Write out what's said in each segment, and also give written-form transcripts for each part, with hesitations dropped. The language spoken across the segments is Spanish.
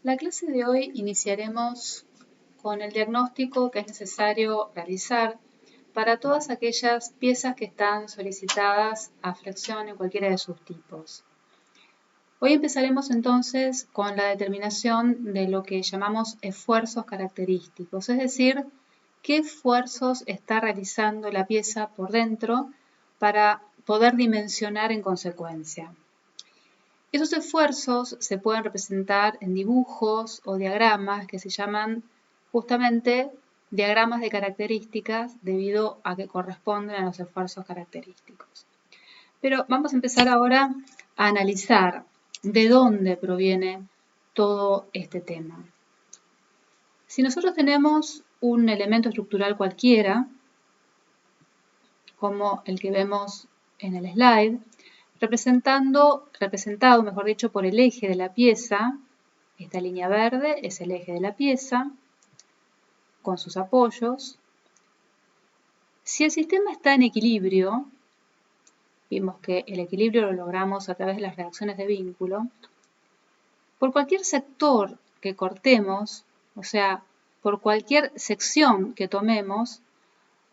La clase de hoy iniciaremos con el diagnóstico que es necesario realizar para todas aquellas piezas que están solicitadas a flexión en cualquiera de sus tipos. Hoy empezaremos entonces con la determinación de lo que llamamos esfuerzos característicos, es decir, qué esfuerzos está realizando la pieza por dentro para poder dimensionar en consecuencia. Esos esfuerzos se pueden representar en dibujos o diagramas que se llaman justamente diagramas de características debido a que corresponden a los esfuerzos característicos. Pero vamos a empezar ahora a analizar de dónde proviene todo este tema. Si nosotros tenemos un elemento estructural cualquiera, como el que vemos en el slide, representado, mejor dicho, por el eje de la pieza, esta línea verde es el eje de la pieza, con sus apoyos. Si el sistema está en equilibrio, vimos que el equilibrio lo logramos a través de las reacciones de vínculo, por cualquier sector que cortemos, o sea, por cualquier sección que tomemos,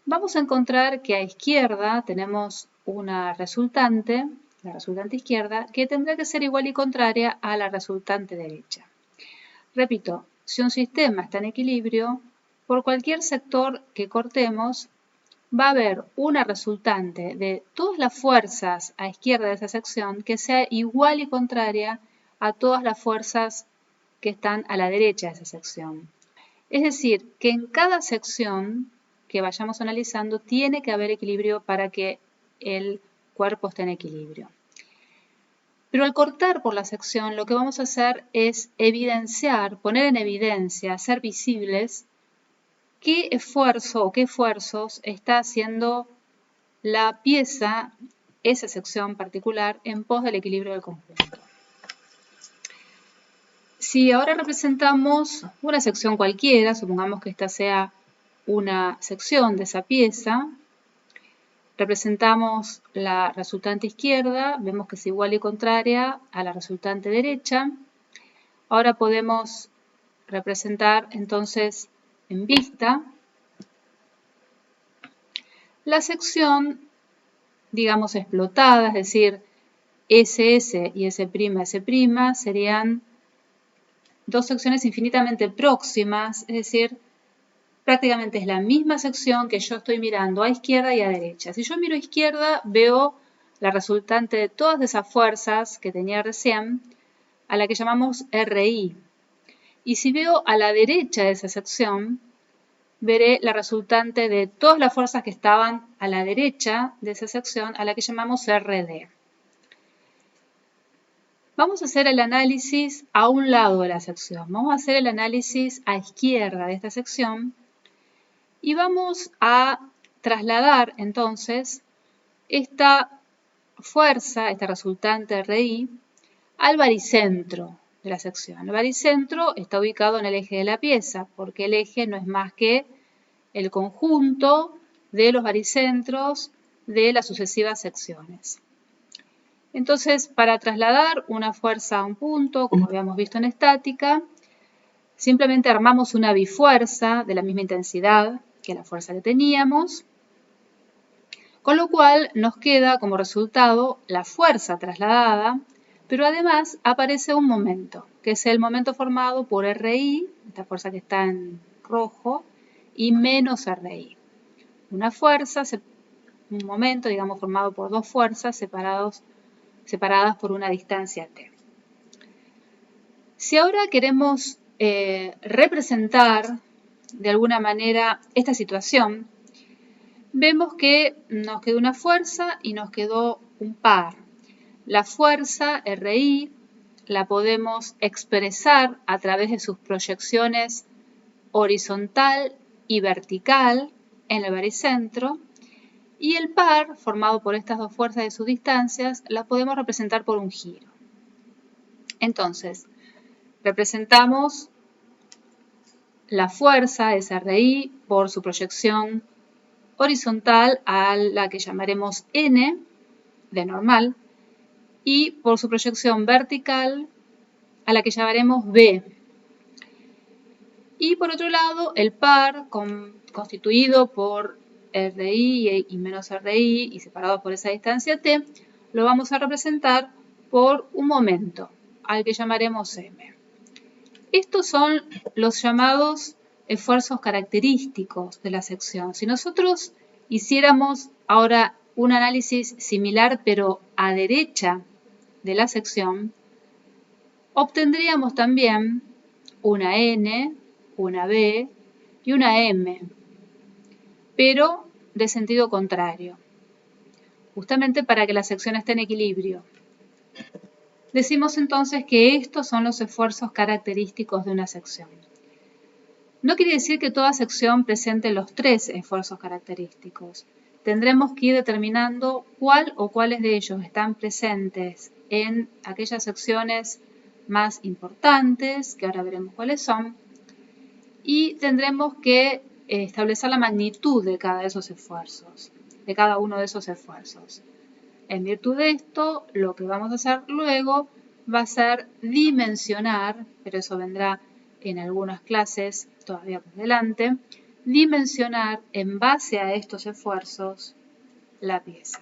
vamos a encontrar que a izquierda tenemos una resultante, la resultante izquierda, que tendrá que ser igual y contraria a la resultante derecha. Repito, si un sistema está en equilibrio, por cualquier sector que cortemos, va a haber una resultante de todas las fuerzas a izquierda de esa sección que sea igual y contraria a todas las fuerzas que están a la derecha de esa sección. Es decir, que en cada sección que vayamos analizando tiene que haber equilibrio para que el cuerpo esté en equilibrio. Pero al cortar por la sección lo que vamos a hacer es evidenciar, poner en evidencia, hacer visibles qué esfuerzo o qué esfuerzos está haciendo la pieza, esa sección particular, en pos del equilibrio del conjunto. Si ahora representamos una sección cualquiera, supongamos que esta sea una sección de esa pieza, representamos la resultante izquierda, vemos que es igual y contraria a la resultante derecha. Ahora podemos representar entonces en vista la sección, digamos, explotada, es decir, SS y S', S' serían dos secciones infinitamente próximas, es decir, prácticamente es la misma sección que yo estoy mirando a izquierda y a derecha. Si yo miro a izquierda, veo la resultante de todas esas fuerzas que tenía recién, a la que llamamos RI. Y si veo a la derecha de esa sección, veré la resultante de todas las fuerzas que estaban a la derecha de esa sección, a la que llamamos RD. Vamos a hacer el análisis a un lado de la sección. Vamos a hacer el análisis a izquierda de esta sección y vamos a trasladar entonces esta fuerza, esta resultante RI, al baricentro de la sección. El baricentro está ubicado en el eje de la pieza, porque el eje no es más que el conjunto de los baricentros de las sucesivas secciones. Entonces, para trasladar una fuerza a un punto, como habíamos visto en estática, simplemente armamos una bifuerza de la misma intensidad que la fuerza que teníamos, con lo cual nos queda como resultado la fuerza trasladada, pero además aparece un momento, que es el momento formado por RI, esta fuerza que está en rojo, y menos RI. Una fuerza, un momento, digamos, formado por dos fuerzas separadas por una distancia t. Si ahora queremos representar de alguna manera esta situación, vemos que nos quedó una fuerza y nos quedó un par. La fuerza, RI, la podemos expresar a través de sus proyecciones horizontal y vertical en el baricentro, y el par, formado por estas dos fuerzas y sus distancias, la podemos representar por un giro. Entonces, representamos la fuerza, SRI, por su proyección horizontal a la que llamaremos N, de normal, y por su proyección vertical a la que llamaremos B. Y por otro lado, el par constituido por RI y menos RI y separados por esa distancia t, lo vamos a representar por un momento, al que llamaremos m. Estos son los llamados esfuerzos característicos de la sección. Si nosotros hiciéramos ahora un análisis similar pero a derecha de la sección, obtendríamos también una N, una B y una M, pero de sentido contrario, justamente para que la sección esté en equilibrio. Decimos entonces que estos son los esfuerzos característicos de una sección. No quiere decir que toda sección presente los tres esfuerzos característicos. Tendremos que ir determinando cuál o cuáles de ellos están presentes en aquellas secciones más importantes, que ahora veremos cuáles son, y tendremos que establecer la magnitud de cada de esos esfuerzos, de cada uno de esos esfuerzos. En virtud de esto, lo que vamos a hacer luego va a ser dimensionar, pero eso vendrá en algunas clases todavía por delante, dimensionar en base a estos esfuerzos la pieza.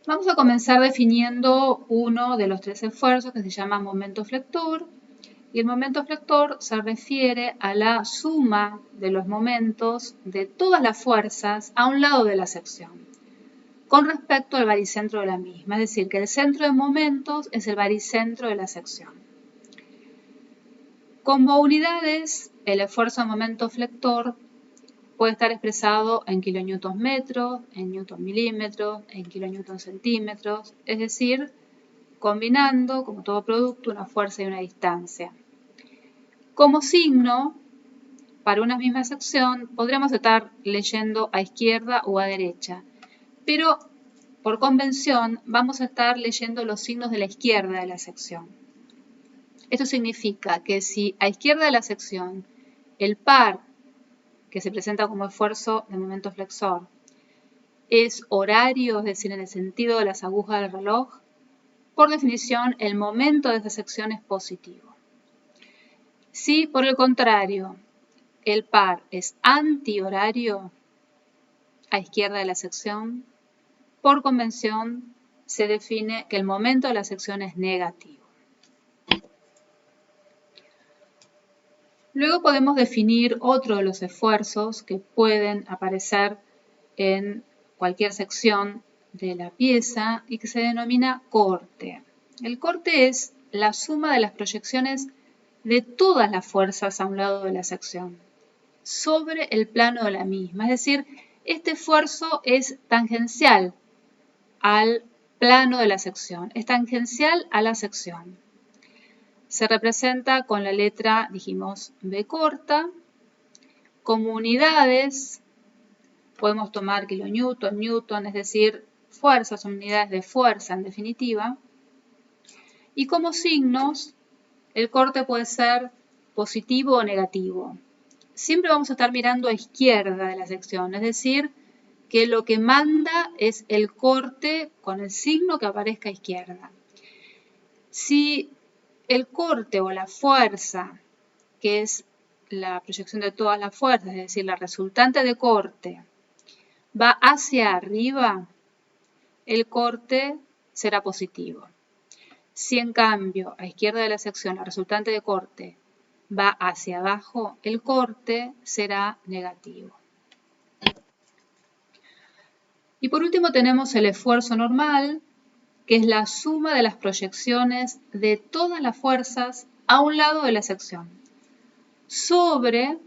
Vamos a comenzar definiendo uno de los tres esfuerzos que se llama momento flector. Y el momento flector se refiere a la suma de los momentos de todas las fuerzas a un lado de la sección, con respecto al baricentro de la misma. Es decir, que el centro de momentos es el baricentro de la sección. Como unidades, el esfuerzo de momento flector puede estar expresado en kilonewtons metros, en newton milímetros, en kilonewtons centímetros, es decir, combinando, como todo producto, una fuerza y una distancia. Como signo, para una misma sección, podríamos estar leyendo a izquierda o a derecha, pero por convención vamos a estar leyendo los signos de la izquierda de la sección. Esto significa que si a izquierda de la sección el par, que se presenta como esfuerzo de momento flexor, es horario, es decir, en el sentido de las agujas del reloj, por definición, el momento de esa sección es positivo. Si, por el contrario, el par es antihorario, a izquierda de la sección, por convención se define que el momento de la sección es negativo. Luego podemos definir otro de los esfuerzos que pueden aparecer en cualquier sección de la pieza y que se denomina corte. El corte es la suma de las proyecciones de todas las fuerzas a un lado de la sección sobre el plano de la misma. Es decir, este esfuerzo es tangencial al plano de la sección, es tangencial a la sección. Se representa con la letra, dijimos, B corta. Como unidades podemos tomar kilonewton, newton, es decir, fuerzas, son unidades de fuerza en definitiva. Y como signos, el corte puede ser positivo o negativo. Siempre vamos a estar mirando a izquierda de la sección, es decir, que lo que manda es el corte con el signo que aparezca a izquierda. Si el corte o la fuerza, que es la proyección de todas las fuerzas, es decir, la resultante de corte, va hacia arriba, el corte será positivo. Si en cambio a izquierda de la sección la resultante de corte va hacia abajo, el corte será negativo. Y por último tenemos el esfuerzo normal, que es la suma de las proyecciones de todas las fuerzas a un lado de la sección, sobre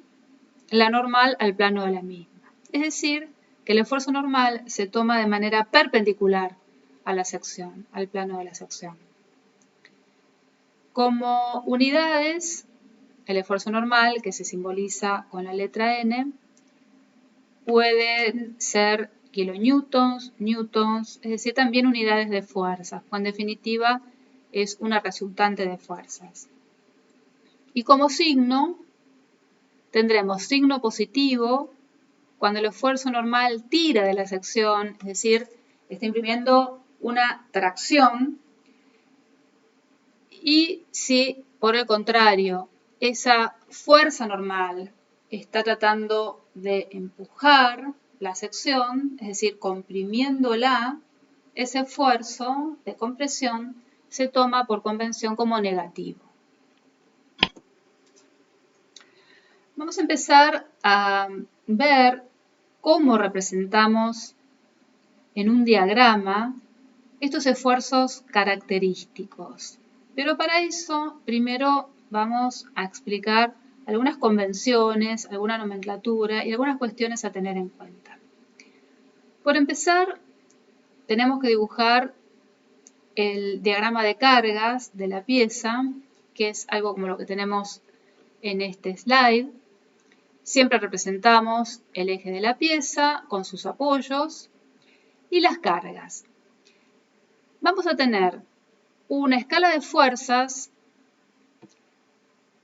la normal al plano de la misma. Es decir, que el esfuerzo normal se toma de manera perpendicular a la sección, al plano de la sección. Como unidades, el esfuerzo normal, que se simboliza con la letra N, pueden ser kilonewtons, newtons, es decir, también unidades de fuerzas, o en definitiva es una resultante de fuerzas. Y como signo, tendremos signo positivo cuando el esfuerzo normal tira de la sección, es decir, está imprimiendo una tracción. Y si, por el contrario, esa fuerza normal está tratando de empujar la sección, es decir, comprimiéndola, ese esfuerzo de compresión se toma por convención como negativo. Vamos a empezar a ver cómo representamos en un diagrama estos esfuerzos característicos. Pero para eso, primero vamos a explicar algunas convenciones, alguna nomenclatura y algunas cuestiones a tener en cuenta. Por empezar, tenemos que dibujar el diagrama de cargas de la pieza, que es algo como lo que tenemos en este slide. Siempre representamos el eje de la pieza con sus apoyos y las cargas. Vamos a tener una escala de fuerzas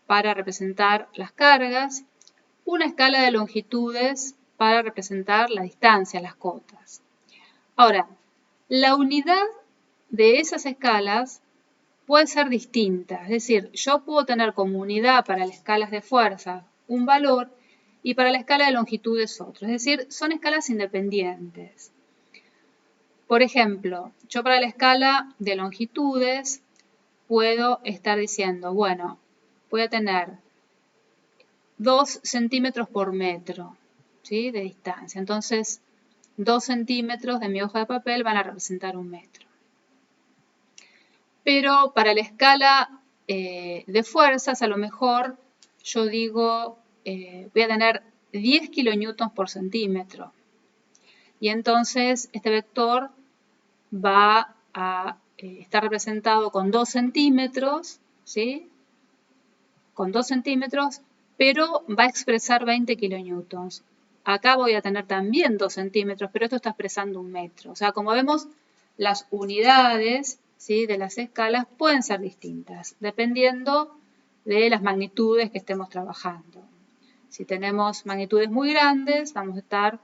para representar las cargas, una escala de longitudes para representar la distancia, las cotas. Ahora, la unidad de esas escalas puede ser distinta, es decir, yo puedo tener como unidad para las escalas de fuerza un valor y para la escala de longitudes otro, es decir, son escalas independientes. Por ejemplo, yo para la escala de longitudes puedo estar diciendo, bueno, voy a tener 2 centímetros por metro, ¿sí?, de distancia. Entonces, 2 centímetros de mi hoja de papel van a representar 1 metro. Pero para la escala de fuerzas, a lo mejor yo digo, voy a tener 10 kilonewtons por centímetro. Y entonces este vector va a estar representado con 2 centímetros, ¿sí?, con 2 centímetros, pero va a expresar 20 kilonewtons. Acá voy a tener también 2 centímetros, pero esto está expresando 1 metro. O sea, como vemos, las unidades, ¿sí?, de las escalas pueden ser distintas, dependiendo de las magnitudes que estemos trabajando. Si tenemos magnitudes muy grandes, vamos a estar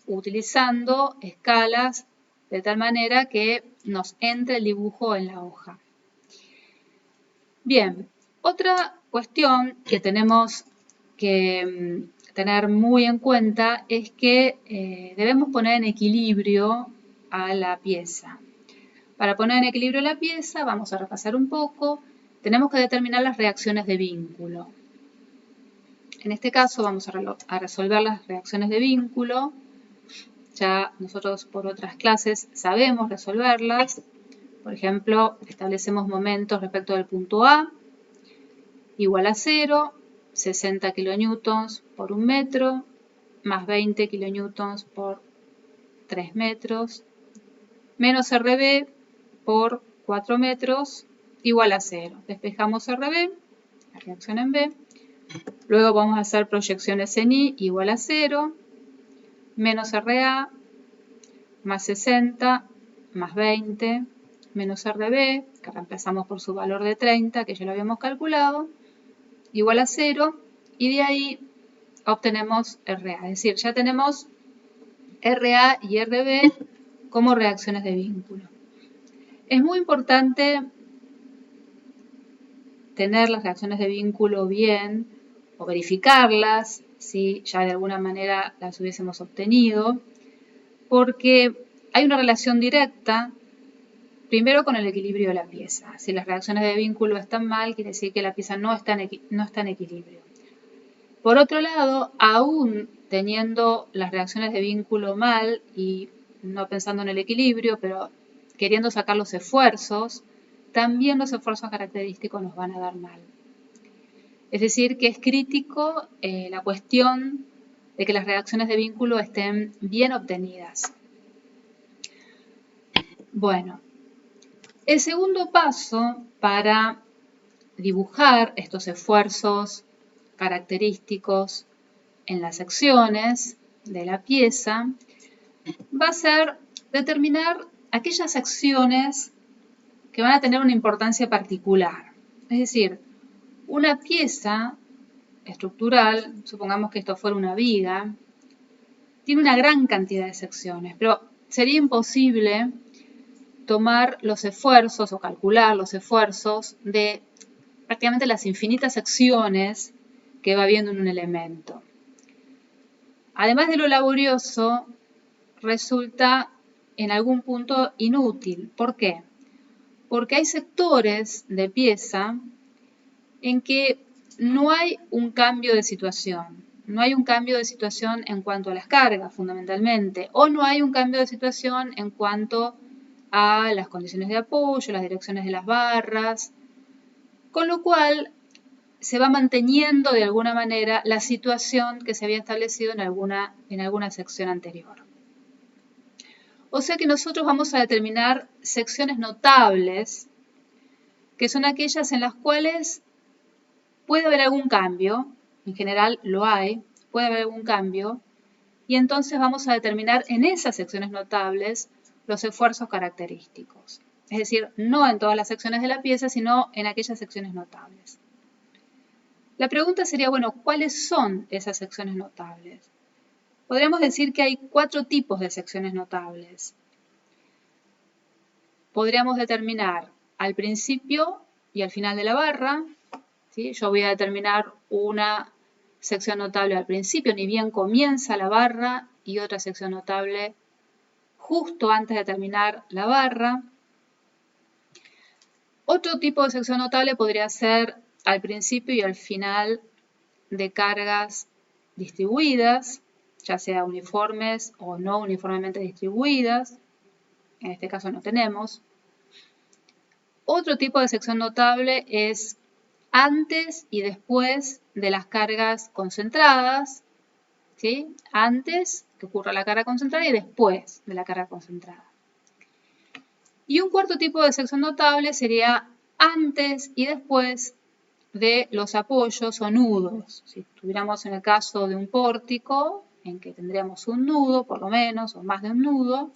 utilizando escalas de tal manera que nos entre el dibujo en la hoja. Bien, otra cuestión que tenemos que tener muy en cuenta es que debemos poner en equilibrio a la pieza. Para poner en equilibrio la pieza, vamos a repasar un poco, tenemos que determinar las reacciones de vínculo. En este caso vamos a resolver las reacciones de vínculo. Ya nosotros por otras clases sabemos resolverlas. Por ejemplo, establecemos momentos respecto del punto A, igual a 0, 60 kilonewtons por 1 metro, más 20 kilonewtons por 3 metros, menos RB por 4 metros, igual a 0. Despejamos RB, la reacción en B. Luego vamos a hacer proyecciones en I igual a 0, menos RA, más 60, más 20, menos RB, que reemplazamos por su valor de 30, que ya lo habíamos calculado, igual a 0, y de ahí obtenemos RA. Es decir, ya tenemos RA y RB como reacciones de vínculo. Es muy importante tener las reacciones de vínculo bien o verificarlas si ya de alguna manera las hubiésemos obtenido, porque hay una relación directa primero con el equilibrio de la pieza. Si las reacciones de vínculo están mal, quiere decir que la pieza no está en equilibrio. Por otro lado, aún teniendo las reacciones de vínculo mal y no pensando en el equilibrio, pero queriendo sacar los esfuerzos, también los esfuerzos característicos nos van a dar mal. Es decir, que es crítico la cuestión de que las reacciones de vínculo estén bien obtenidas. Bueno, el segundo paso para dibujar estos esfuerzos característicos en las secciones de la pieza va a ser determinar aquellas secciones que van a tener una importancia particular. Es decir, una pieza estructural, supongamos que esto fuera una viga, tiene una gran cantidad de secciones, pero sería imposible tomar los esfuerzos o calcular los esfuerzos de prácticamente las infinitas secciones que va habiendo en un elemento. Además de lo laborioso, resulta en algún punto inútil. ¿Por qué? Porque hay sectores de pieza en que no hay un cambio de situación. No hay un cambio de situación en cuanto a las cargas, fundamentalmente, o no hay un cambio de situación en cuanto a las condiciones de apoyo, las direcciones de las barras, con lo cual se va manteniendo de alguna manera la situación que se había establecido en alguna sección anterior. O sea que nosotros vamos a determinar secciones notables, que son aquellas en las cuales puede haber algún cambio, en general lo hay, puede haber algún cambio, y entonces vamos a determinar en esas secciones notables los esfuerzos característicos. Es decir, no en todas las secciones de la pieza, sino en aquellas secciones notables. La pregunta sería, bueno, ¿cuáles son esas secciones notables? Podríamos decir que hay 4 tipos de secciones notables. Podríamos determinar al principio y al final de la barra, ¿sí? Yo voy a determinar una sección notable al principio, ni bien comienza la barra, y otra sección notable justo antes de terminar la barra. Otro tipo de sección notable podría ser al principio y al final de cargas distribuidas, ya sea uniformes o no uniformemente distribuidas. En este caso no tenemos. Otro tipo de sección notable es antes y después de las cargas concentradas, ¿sí? Antes que ocurra la carga concentrada y después de la carga concentrada. Y un cuarto tipo de sección notable sería antes y después de los apoyos o nudos. Si estuviéramos en el caso de un pórtico, en que tendríamos un nudo, por lo menos, o más de un nudo,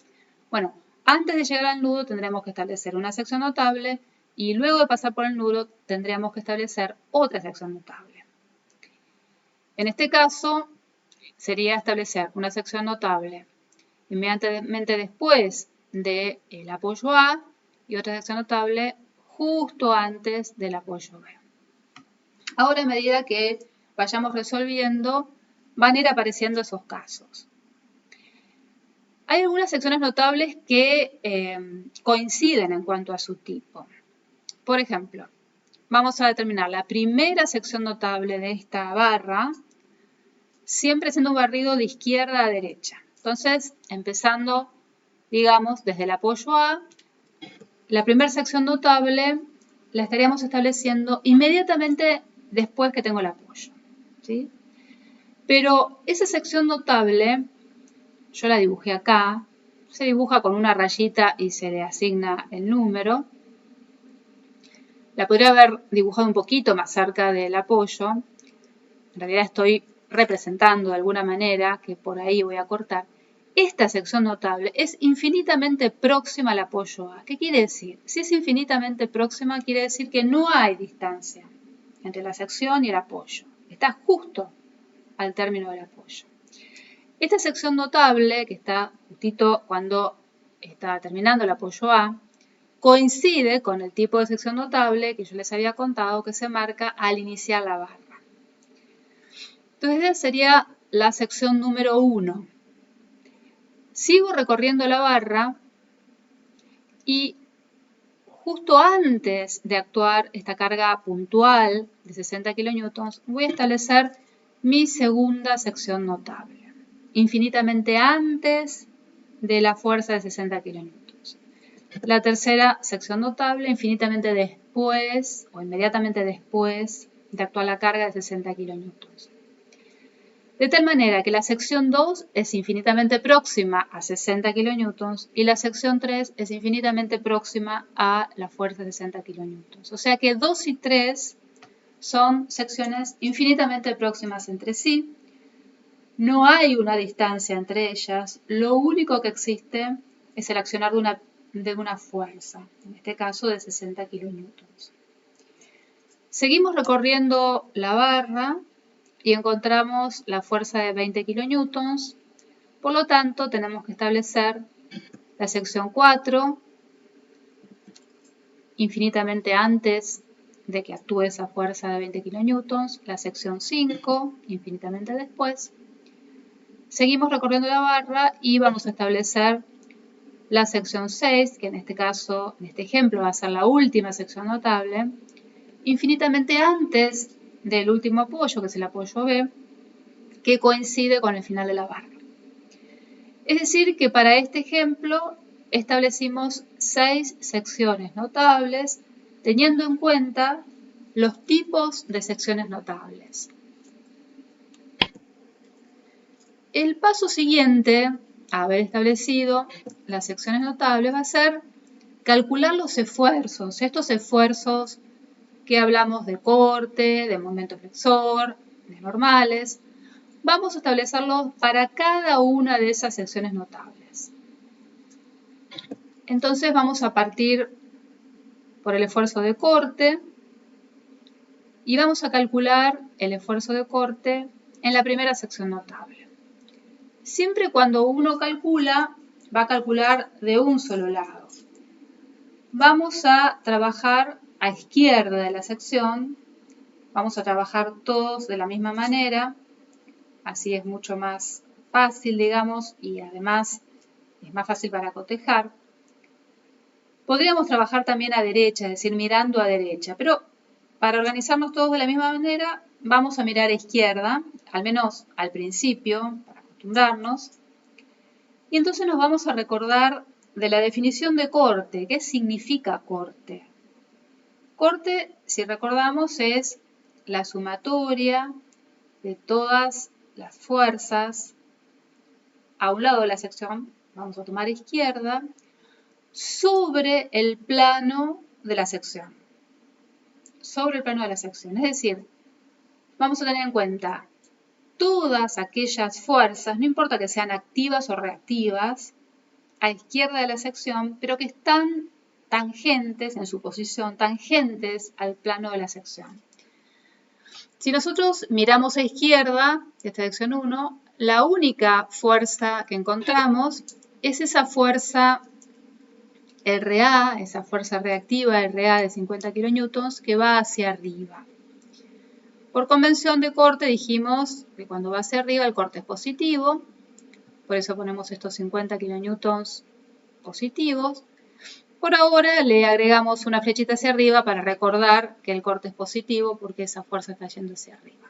bueno, antes de llegar al nudo tendremos que establecer una sección notable y luego de pasar por el nudo tendríamos que establecer otra sección notable. En este caso, sería establecer una sección notable inmediatamente después del apoyo A y otra sección notable justo antes del apoyo B. Ahora, a medida que vayamos resolviendo, van a ir apareciendo esos casos. Hay algunas secciones notables que coinciden en cuanto a su tipo. Por ejemplo, vamos a determinar la primera sección notable de esta barra, siempre haciendo un barrido de izquierda a derecha. Entonces, empezando, digamos, desde el apoyo A, la primera sección notable la estaríamos estableciendo inmediatamente después que tengo el apoyo, ¿sí? Pero esa sección notable, yo la dibujé acá, se dibuja con una rayita y se le asigna el número. La podría haber dibujado un poquito más cerca del apoyo. En realidad estoy representando de alguna manera, que por ahí voy a cortar. Esta sección notable es infinitamente próxima al apoyo A. ¿Qué quiere decir? Si es infinitamente próxima, quiere decir que no hay distancia entre la sección y el apoyo. Está justo al término del apoyo. Esta sección notable, que está justito cuando está terminando el apoyo A, coincide con el tipo de sección notable que yo les había contado que se marca al iniciar la barra. Entonces, esa sería la sección número 1. Sigo recorriendo la barra y justo antes de actuar esta carga puntual de 60 kN, voy a establecer mi segunda sección notable, infinitamente antes de la fuerza de 60 kN. La tercera sección notable, infinitamente después o inmediatamente después de actuar la carga de 60 kN. De tal manera que la sección 2 es infinitamente próxima a 60 kN y la sección 3 es infinitamente próxima a la fuerza de 60 kN. O sea que 2 y 3 son secciones infinitamente próximas entre sí. No hay una distancia entre ellas. Lo único que existe es el accionar de una fuerza, en este caso de 60 kN. Seguimos recorriendo la barra y encontramos la fuerza de 20 kN. Por lo tanto, tenemos que establecer la sección 4, infinitamente antes de que actúe esa fuerza de 20 kilonewtons, la sección 5, infinitamente después. Seguimos recorriendo la barra y vamos a establecer la sección 6, que en este caso, en este ejemplo, va a ser la última sección notable, infinitamente antes del último apoyo, que es el apoyo B, que coincide con el final de la barra. Es decir, que para este ejemplo establecimos 6 secciones notables, teniendo en cuenta los tipos de secciones notables. El paso siguiente a haber establecido las secciones notables va a ser calcular los esfuerzos, estos esfuerzos que hablamos de corte, de momento flexor, de normales. Vamos a establecerlos para cada una de esas secciones notables. Entonces vamos a partir por el esfuerzo de corte y vamos a calcular el esfuerzo de corte en la primera sección notable. Siempre cuando uno calcula, va a calcular de un solo lado. Vamos a trabajar a izquierda de la sección, vamos a trabajar todos de la misma manera, así es mucho más fácil, digamos, y además es más fácil para cotejar. Podríamos trabajar también a derecha, es decir, mirando a derecha, pero para organizarnos todos de la misma manera, vamos a mirar a izquierda, al menos al principio, para acostumbrarnos. Y entonces nos vamos a recordar de la definición de corte. ¿Qué significa corte? Corte, si recordamos, es la sumatoria de todas las fuerzas a un lado de la sección, vamos a tomar izquierda, sobre el plano de la sección. Sobre el plano de la sección. Es decir, vamos a tener en cuenta todas aquellas fuerzas, no importa que sean activas o reactivas, a izquierda de la sección, pero que están tangentes en su posición, tangentes al plano de la sección. Si nosotros miramos a izquierda, esta sección 1, la única fuerza que encontramos es esa fuerza RA, esa fuerza reactiva RA de 50 kilonewtons que va hacia arriba. Por convención de corte dijimos que cuando va hacia arriba el corte es positivo, por eso ponemos estos 50 kilonewtons positivos. Por ahora le agregamos una flechita hacia arriba para recordar que el corte es positivo porque esa fuerza está yendo hacia arriba.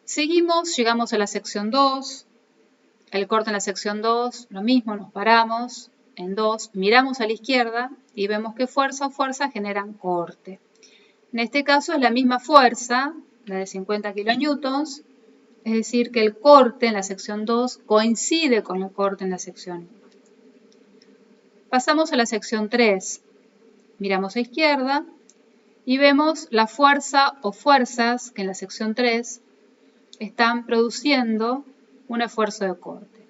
Seguimos, llegamos a la sección 2. El corte en la sección 2, lo mismo, nos paramos en 2, miramos a la izquierda y vemos que fuerza o fuerza generan corte. En este caso es la misma fuerza, la de 50 kilonewtons, es decir que el corte en la sección 2 coincide con el corte en la sección 1. Pasamos a la sección 3, miramos a izquierda y vemos la fuerza o fuerzas que en la sección 3 están produciendo un esfuerzo de corte.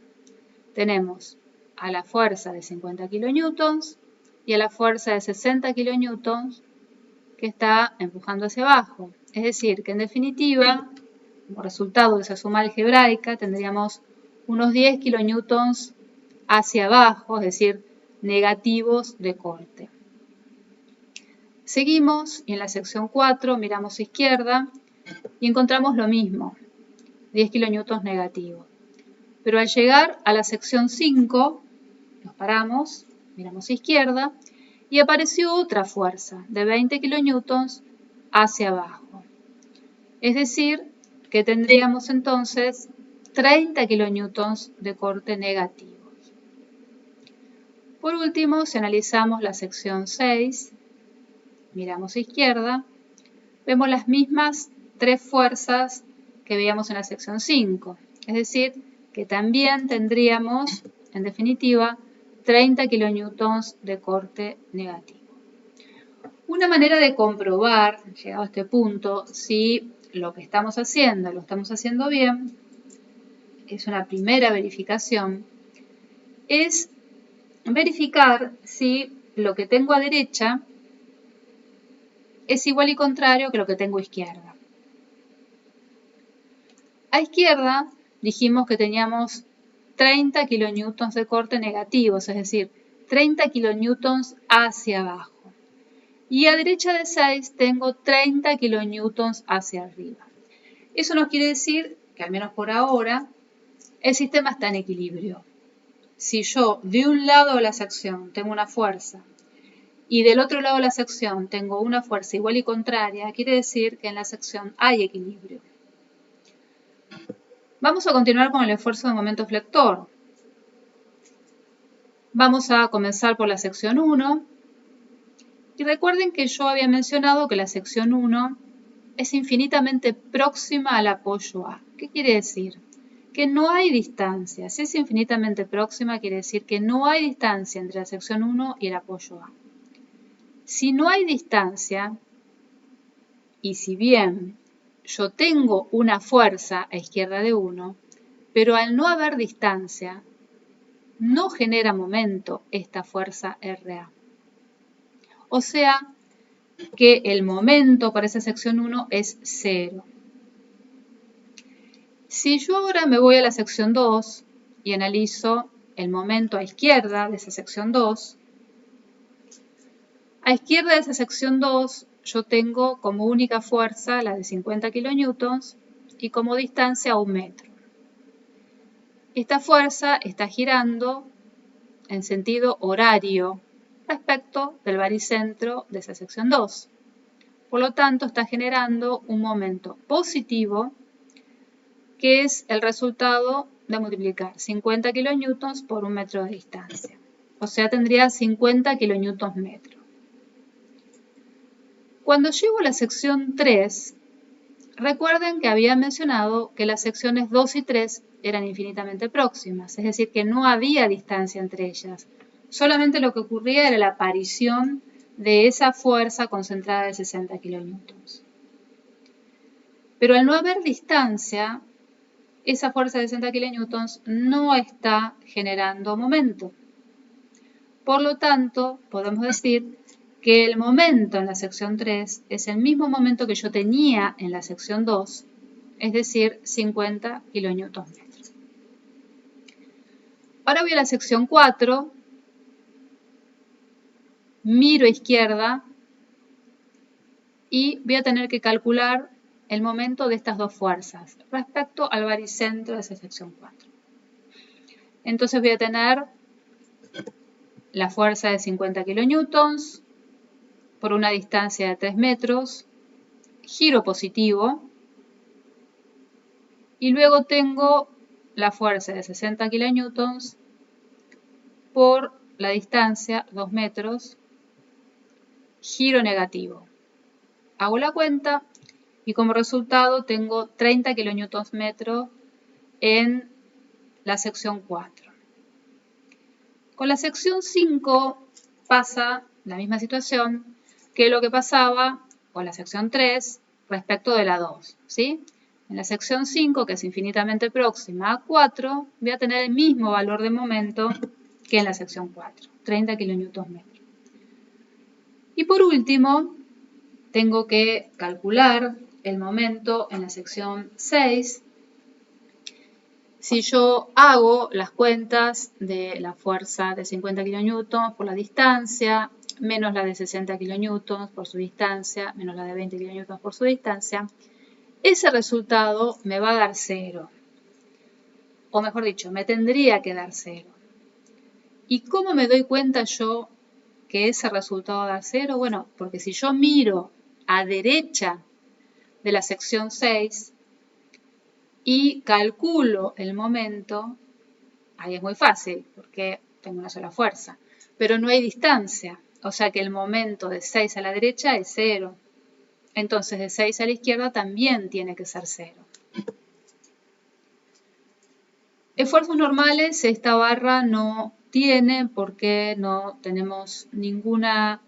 Tenemos a la fuerza de 50 kilonewtons y a la fuerza de 60 kilonewtons que está empujando hacia abajo. Es decir, que en definitiva, como resultado de esa suma algebraica, tendríamos unos 10 kilonewtons hacia abajo, es decir, negativos de corte. Seguimos y en la sección 4 miramos a izquierda y encontramos lo mismo, 10 kilonewtons negativos. Pero al llegar a la sección 5, nos paramos, miramos a izquierda y apareció otra fuerza de 20 kilonewtons hacia abajo. Es decir, que tendríamos entonces 30 kilonewtons de corte negativo. Por último, si analizamos la sección 6, miramos a izquierda, vemos las mismas 3 fuerzas que veíamos en la sección 5. Es decir, que también tendríamos, en definitiva, 30 kilonewtons de corte negativo. Una manera de comprobar, llegado a este punto, si lo que estamos haciendo lo estamos haciendo bien, es una primera verificación, es verificar si lo que tengo a derecha es igual y contrario que lo que tengo a izquierda. A izquierda dijimos que teníamos 30 kilonewtons de corte negativos, es decir, 30 kilonewtons hacia abajo. y a derecha de 6 tengo 30 kilonewtons hacia arriba. Eso nos quiere decir que, al menos por ahora, el sistema está en equilibrio. Si yo de un lado de la sección tengo una fuerza y del otro lado de la sección tengo una fuerza igual y contraria, quiere decir que en la sección hay equilibrio. Vamos a continuar con el esfuerzo de momento flector. Vamos a comenzar por la sección 1. Y recuerden que yo había mencionado que la sección 1 es infinitamente próxima al apoyo A. ¿Qué quiere decir? Que no hay distancia. Si es infinitamente próxima, quiere decir que no hay distancia entre la sección 1 y el apoyo A. Si no hay distancia, y si bien yo tengo una fuerza a izquierda de 1, pero al no haber distancia, no genera momento esta fuerza RA. O sea que el momento para esa sección 1 es 0. Si yo ahora me voy a la sección 2 y analizo el momento a izquierda de esa sección 2, a izquierda de esa sección 2 yo tengo como única fuerza la de 50 kilonewtons y como distancia 1 metro. Esta fuerza está girando en sentido horario respecto del baricentro de esa sección 2. Por lo tanto, está generando un momento positivo que es el resultado de multiplicar 50 kilonewtons por 1 metro de distancia. O sea, tendría 50 kilonewtons metro. Cuando llego a la sección 3, recuerden que había mencionado que las secciones 2 y 3 eran infinitamente próximas, es decir, que no había distancia entre ellas. Solamente lo que ocurría era la aparición de esa fuerza concentrada de 60 kilonewtons. Pero al no haber distancia, esa fuerza de 60 kilonewtons no está generando momento. Por lo tanto, podemos decir que el momento en la sección 3 es el mismo momento que yo tenía en la sección 2, es decir, 50 kilonewtons metro. Ahora voy a la sección 4, miro a izquierda y voy a tener que calcular el momento de estas dos fuerzas respecto al baricentro de esa sección 4. Entonces voy a tener la fuerza de 50 kilonewtons por una distancia de 3 metros, giro positivo, y luego tengo la fuerza de 60 kilonewtons por la distancia 2 metros, giro negativo. Hago la cuenta y como resultado tengo 30 kilonewtons metro en la sección 4. Con la sección 5 pasa la misma situación que lo que pasaba con la sección 3 respecto de la 2, ¿sí? En la sección 5, que es infinitamente próxima a 4, voy a tener el mismo valor de momento que en la sección 4, 30 kilonewtons metro. Y por último, tengo que calcular el momento en la sección 6. Si yo hago las cuentas de la fuerza de 50 kilonewtons por la distancia, menos la de 60 kilonewtons por su distancia, menos la de 20 kilonewtons por su distancia, ese resultado me va a dar 0. O mejor dicho, me tendría que dar 0. ¿Y cómo me doy cuenta yo que ese resultado da 0? Bueno, porque si yo miro a derecha de la sección 6 y calculo el momento, ahí es muy fácil porque tengo una sola fuerza, pero no hay distancia, o sea que el momento de 6 a la derecha es 0. Entonces de 6 a la izquierda también tiene que ser 0. Esfuerzos normales esta barra no tiene porque no tenemos ninguna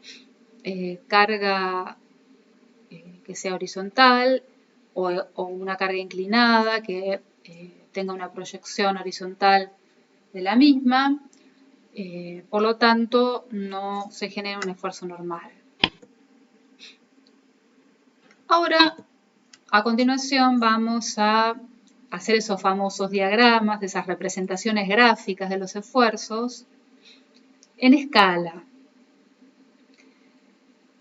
carga que sea horizontal o una carga inclinada que tenga una proyección horizontal de la misma. Por lo tanto, no se genera un esfuerzo normal. Ahora, a continuación, vamos a hacer esos famosos diagramas, esas representaciones gráficas de los esfuerzos en escala.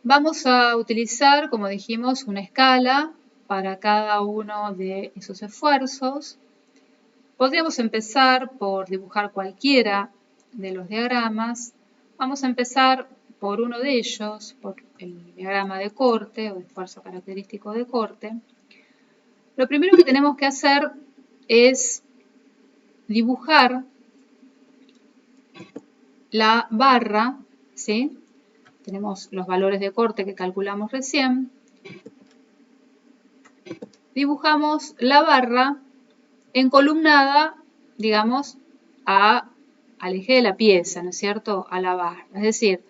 Vamos a utilizar, como dijimos, una escala para cada uno de esos esfuerzos. Podríamos empezar por dibujar cualquiera de los diagramas. Vamos a empezar por uno de ellos, por el diagrama de corte o esfuerzo característico de corte. Lo primero que tenemos que hacer es dibujar la barra, ¿sí? Tenemos los valores de corte que calculamos recién. Dibujamos la barra encolumnada, digamos, al eje de la pieza, ¿no es cierto? A la barra. Es decir,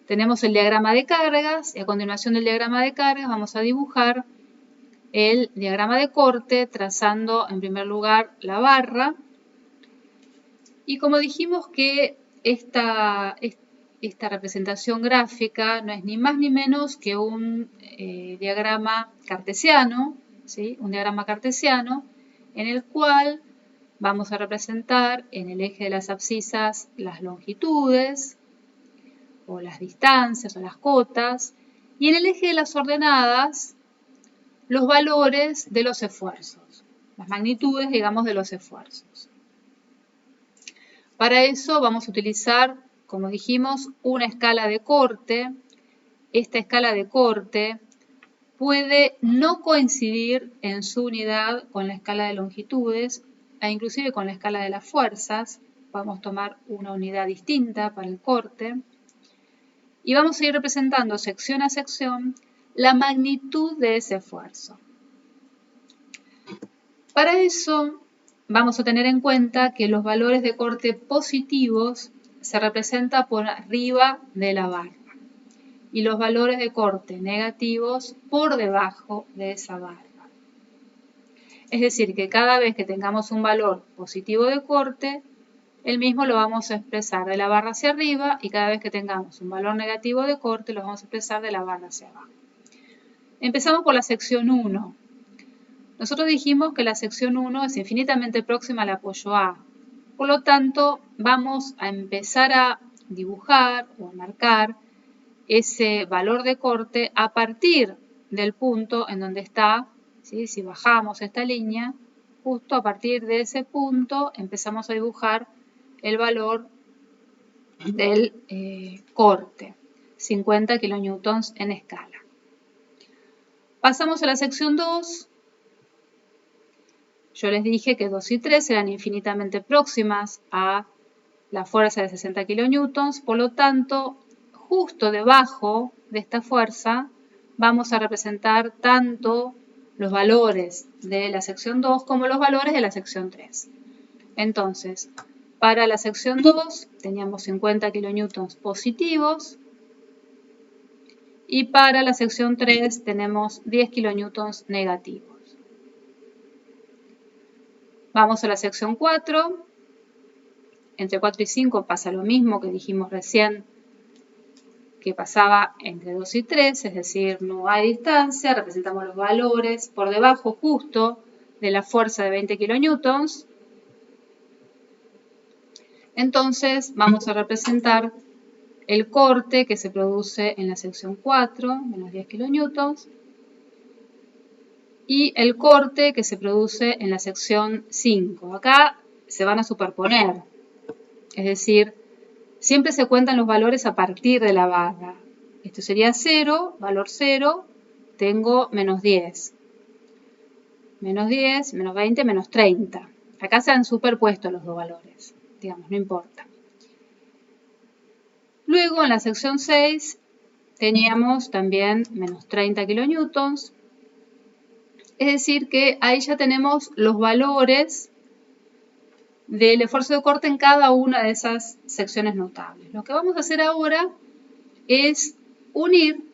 tenemos el diagrama de cargas y a continuación del diagrama de cargas vamos a dibujar el diagrama de corte trazando en primer lugar la barra. Y como dijimos que esta representación gráfica no es ni más ni menos que un diagrama cartesiano, ¿sí? Un diagrama cartesiano en el cual vamos a representar en el eje de las abscisas las longitudes o las distancias o las cotas y en el eje de las ordenadas los valores de los esfuerzos, las magnitudes, digamos, de los esfuerzos. Para eso vamos a utilizar, como dijimos, una escala de corte. Esta escala de corte puede no coincidir en su unidad con la escala de longitudes e inclusive con la escala de las fuerzas. Podemos tomar una unidad distinta para el corte. Y vamos a ir representando sección a sección la magnitud de ese esfuerzo. Para eso vamos a tener en cuenta que los valores de corte positivos se representan por arriba de la barra y los valores de corte negativos por debajo de esa barra. Es decir, que cada vez que tengamos un valor positivo de corte, el mismo lo vamos a expresar de la barra hacia arriba y cada vez que tengamos un valor negativo de corte, lo vamos a expresar de la barra hacia abajo. Empezamos por la sección 1. Nosotros dijimos que la sección 1 es infinitamente próxima al apoyo A. Por lo tanto, vamos a empezar a dibujar o a marcar ese valor de corte a partir del punto en donde está, ¿sí? Si bajamos esta línea, justo a partir de ese punto empezamos a dibujar el valor del corte, 50 kilonewtons en escala. Pasamos a la sección 2. Yo les dije que 2 y 3 eran infinitamente próximas a la fuerza de 60 kilonewtons, por lo tanto, justo debajo de esta fuerza vamos a representar tanto los valores de la sección 2 como los valores de la sección 3. Entonces, para la sección 2 teníamos 50 kilonewtons positivos y para la sección 3 tenemos 10 kilonewtons negativos. Vamos a la sección 4. Entre 4 y 5 pasa lo mismo que dijimos recién que pasaba entre 2 y 3, es decir, no hay distancia, representamos los valores por debajo justo de la fuerza de 20 kilonewtons. Entonces vamos a representar el corte que se produce en la sección 4, menos 10 kilonewtons, y el corte que se produce en la sección 5. Acá se van a superponer, es decir, siempre se cuentan los valores a partir de la barra. Esto sería 0, valor 0, tengo menos 10. Menos 10, menos 20, menos 30. Acá se han superpuesto los dos valores, digamos, no importa. Luego en la sección 6 teníamos también menos 30 kilonewtons. Es decir que ahí ya tenemos los valores del esfuerzo de corte en cada una de esas secciones notables. Lo que vamos a hacer ahora es unir,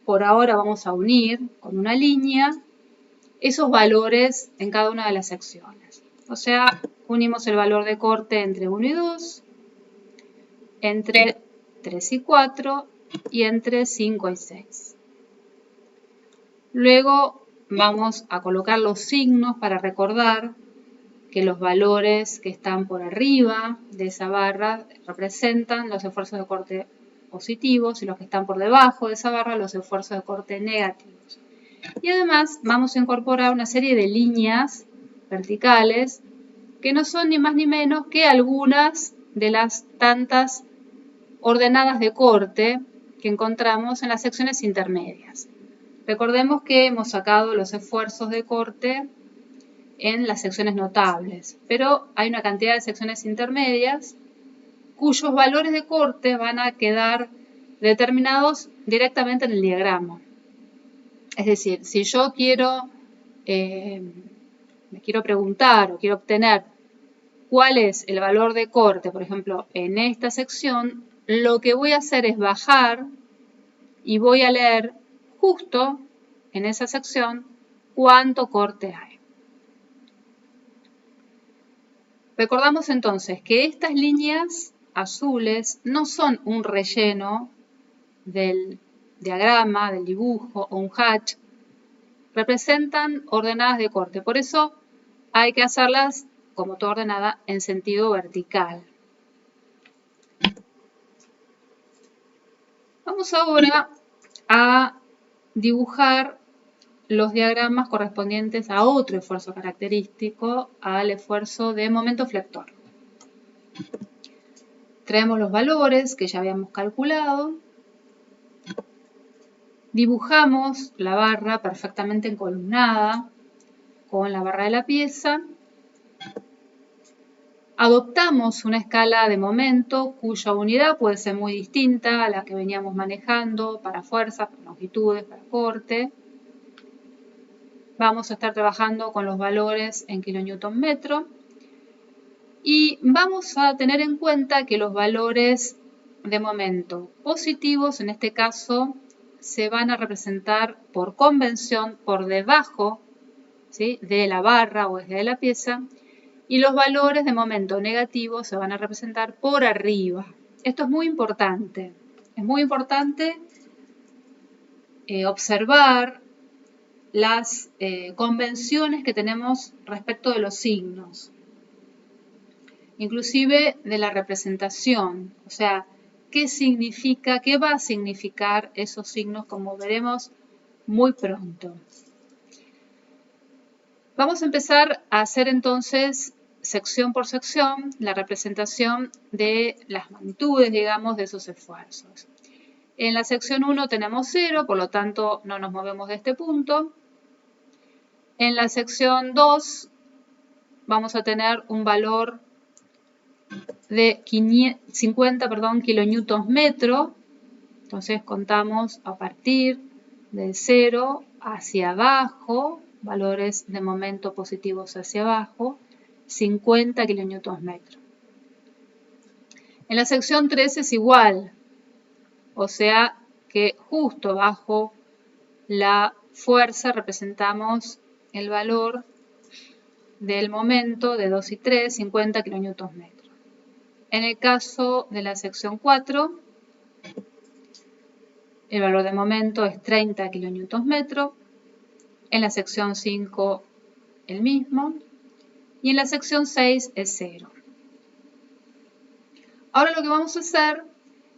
por ahora vamos a unir con una línea esos valores en cada una de las secciones. O sea, unimos el valor de corte entre 1 y 2, entre 3 y 4 y entre 5 y 6. Luego vamos a colocar los signos para recordar que los valores que están por arriba de esa barra representan los esfuerzos de corte positivos y los que están por debajo de esa barra los esfuerzos de corte negativos. Y además vamos a incorporar una serie de líneas verticales que no son ni más ni menos que algunas de las tantas ordenadas de corte que encontramos en las secciones intermedias. Recordemos que hemos sacado los esfuerzos de corte en las secciones notables, pero hay una cantidad de secciones intermedias cuyos valores de corte van a quedar determinados directamente en el diagrama. Es decir, si yo me quiero preguntar o quiero obtener cuál es el valor de corte, por ejemplo, en esta sección, lo que voy a hacer es bajar y voy a leer justo en esa sección cuánto corte hay. Recordamos entonces que estas líneas azules no son un relleno del diagrama, del dibujo o un hatch, representan ordenadas de corte. Por eso hay que hacerlas como toda ordenada en sentido vertical. Vamos ahora a dibujar los diagramas correspondientes a otro esfuerzo característico, al esfuerzo de momento flector. Traemos los valores que ya habíamos calculado. Dibujamos la barra perfectamente encolumnada con la barra de la pieza. Adoptamos una escala de momento cuya unidad puede ser muy distinta a la que veníamos manejando para fuerzas, para longitudes, para corte. Vamos a estar trabajando con los valores en kilonewton metro. Y vamos a tener en cuenta que los valores de momento positivos, en este caso, se van a representar por convención por debajo, ¿sí?, de la barra o eje de la pieza, y los valores de momento negativos se van a representar por arriba. Esto es muy importante. Es muy importante observar las convenciones que tenemos respecto de los signos, inclusive de la representación, o sea, qué significa, qué va a significar esos signos, como veremos muy pronto. Vamos a empezar a hacer entonces, sección por sección, la representación de las magnitudes, digamos, de esos esfuerzos. En la sección 1 tenemos 0, por lo tanto no nos movemos de este punto. En la sección 2 vamos a tener un valor de 50 kilonewtons metro. Entonces contamos a partir del 0 hacia abajo, valores de momento positivos hacia abajo, 50 kilonewtons metro. En la sección 3 es igual, o sea que justo bajo la fuerza representamos el valor del momento de 2 y 3, 50 kilonewtons metro. En el caso de la sección 4, el valor de momento es 30 kilonewtons metro. En la sección 5 el mismo. Y en la sección 6 es 0. Ahora lo que vamos a hacer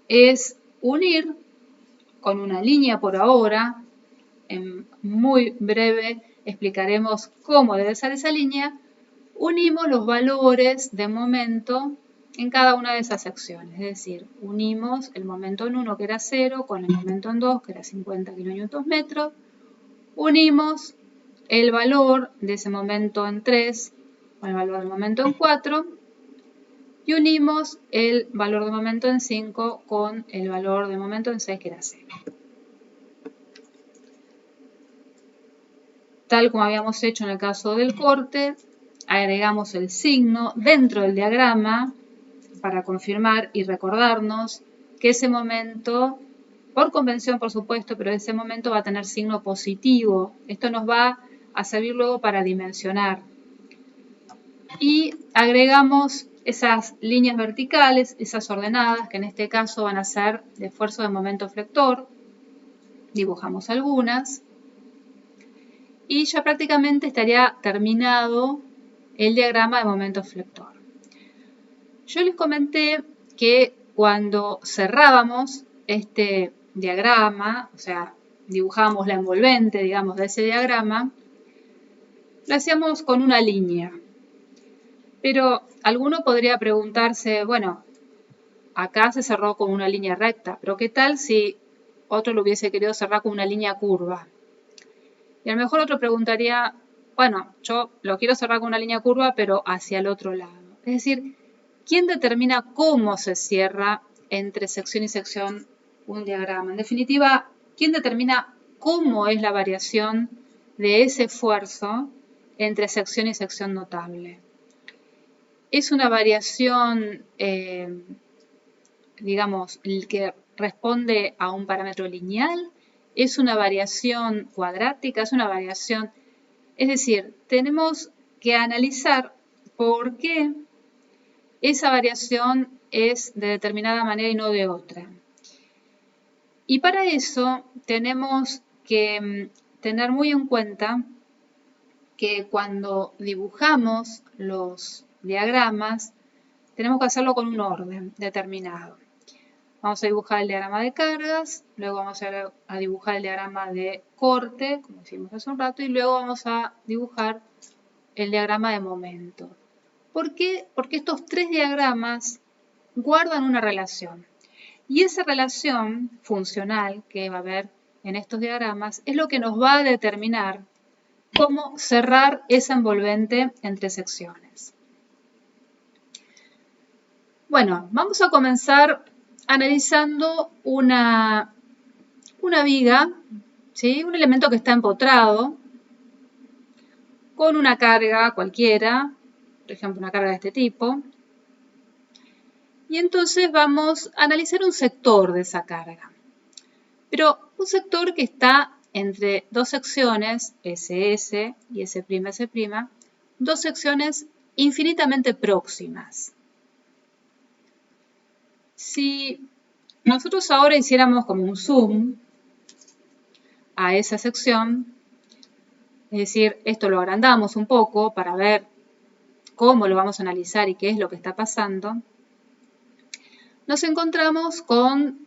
es unir con una línea por ahora. En muy breve explicaremos cómo debe ser esa línea. Unimos los valores de momento en cada una de esas secciones. Es decir, unimos el momento en 1, que era 0, con el momento en 2, que era 50 kilonewtons metro. Unimos el valor de ese momento en 3 con el valor del momento en 4. Y unimos el valor de momento en 5 con el valor de momento en 6, que era 0. Tal como habíamos hecho en el caso del corte, agregamos el signo dentro del diagrama para confirmar y recordarnos que ese momento, por convención por supuesto, pero ese momento va a tener signo positivo. Esto nos va a servir luego para dimensionar. Y agregamos esas líneas verticales, esas ordenadas, que en este caso van a ser de esfuerzo de momento flector. Dibujamos algunas. Y ya prácticamente estaría terminado el diagrama de momento flector. Yo les comenté que cuando cerrábamos este diagrama, o sea, dibujábamos la envolvente, digamos, de ese diagrama, lo hacíamos con una línea. Pero alguno podría preguntarse, bueno, acá se cerró con una línea recta, pero ¿qué tal si otro lo hubiese querido cerrar con una línea curva? Y a lo mejor otro preguntaría, bueno, yo lo quiero cerrar con una línea curva, pero hacia el otro lado. Es decir, ¿quién determina cómo se cierra entre sección y sección un diagrama? En definitiva, ¿quién determina cómo es la variación de ese esfuerzo entre sección y sección notable? ¿Es una variación, digamos, que responde a un parámetro lineal? ¿Es una variación cuadrática? ¿Es una variación? Es decir, tenemos que analizar por qué esa variación es de determinada manera y no de otra. Y para eso tenemos que tener muy en cuenta que cuando dibujamos los diagramas, tenemos que hacerlo con un orden determinado. Vamos a dibujar el diagrama de cargas, luego vamos a dibujar el diagrama de corte, como hicimos hace un rato, y luego vamos a dibujar el diagrama de momento. ¿Por qué? Porque estos tres diagramas guardan una relación. Y esa relación funcional que va a haber en estos diagramas es lo que nos va a determinar cómo cerrar esa envolvente entre secciones. Bueno, vamos a comenzar analizando una viga, ¿sí? Un elemento que está empotrado con una carga cualquiera, por ejemplo, una carga de este tipo. Y entonces vamos a analizar un sector de esa carga. Pero un sector que está entre dos secciones, SS y S', dos secciones infinitamente próximas. Si nosotros ahora hiciéramos como un zoom a esa sección, es decir, esto lo agrandamos un poco para ver cómo lo vamos a analizar y qué es lo que está pasando, nos encontramos con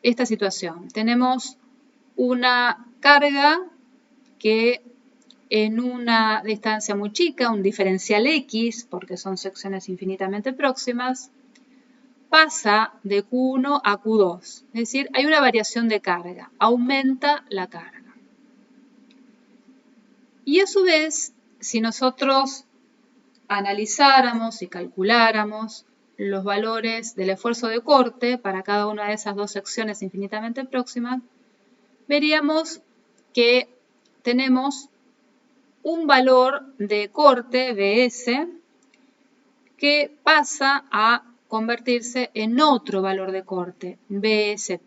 esta situación. Tenemos una carga que en una distancia muy chica, un diferencial X, porque son secciones infinitamente próximas, pasa de Q1 a Q2. Es decir, hay una variación de carga, aumenta la carga. Y a su vez, si nosotros analizáramos y calculáramos los valores del esfuerzo de corte para cada una de esas dos secciones infinitamente próximas, veríamos que tenemos un valor de corte, BS, que pasa a convertirse en otro valor de corte, BS'.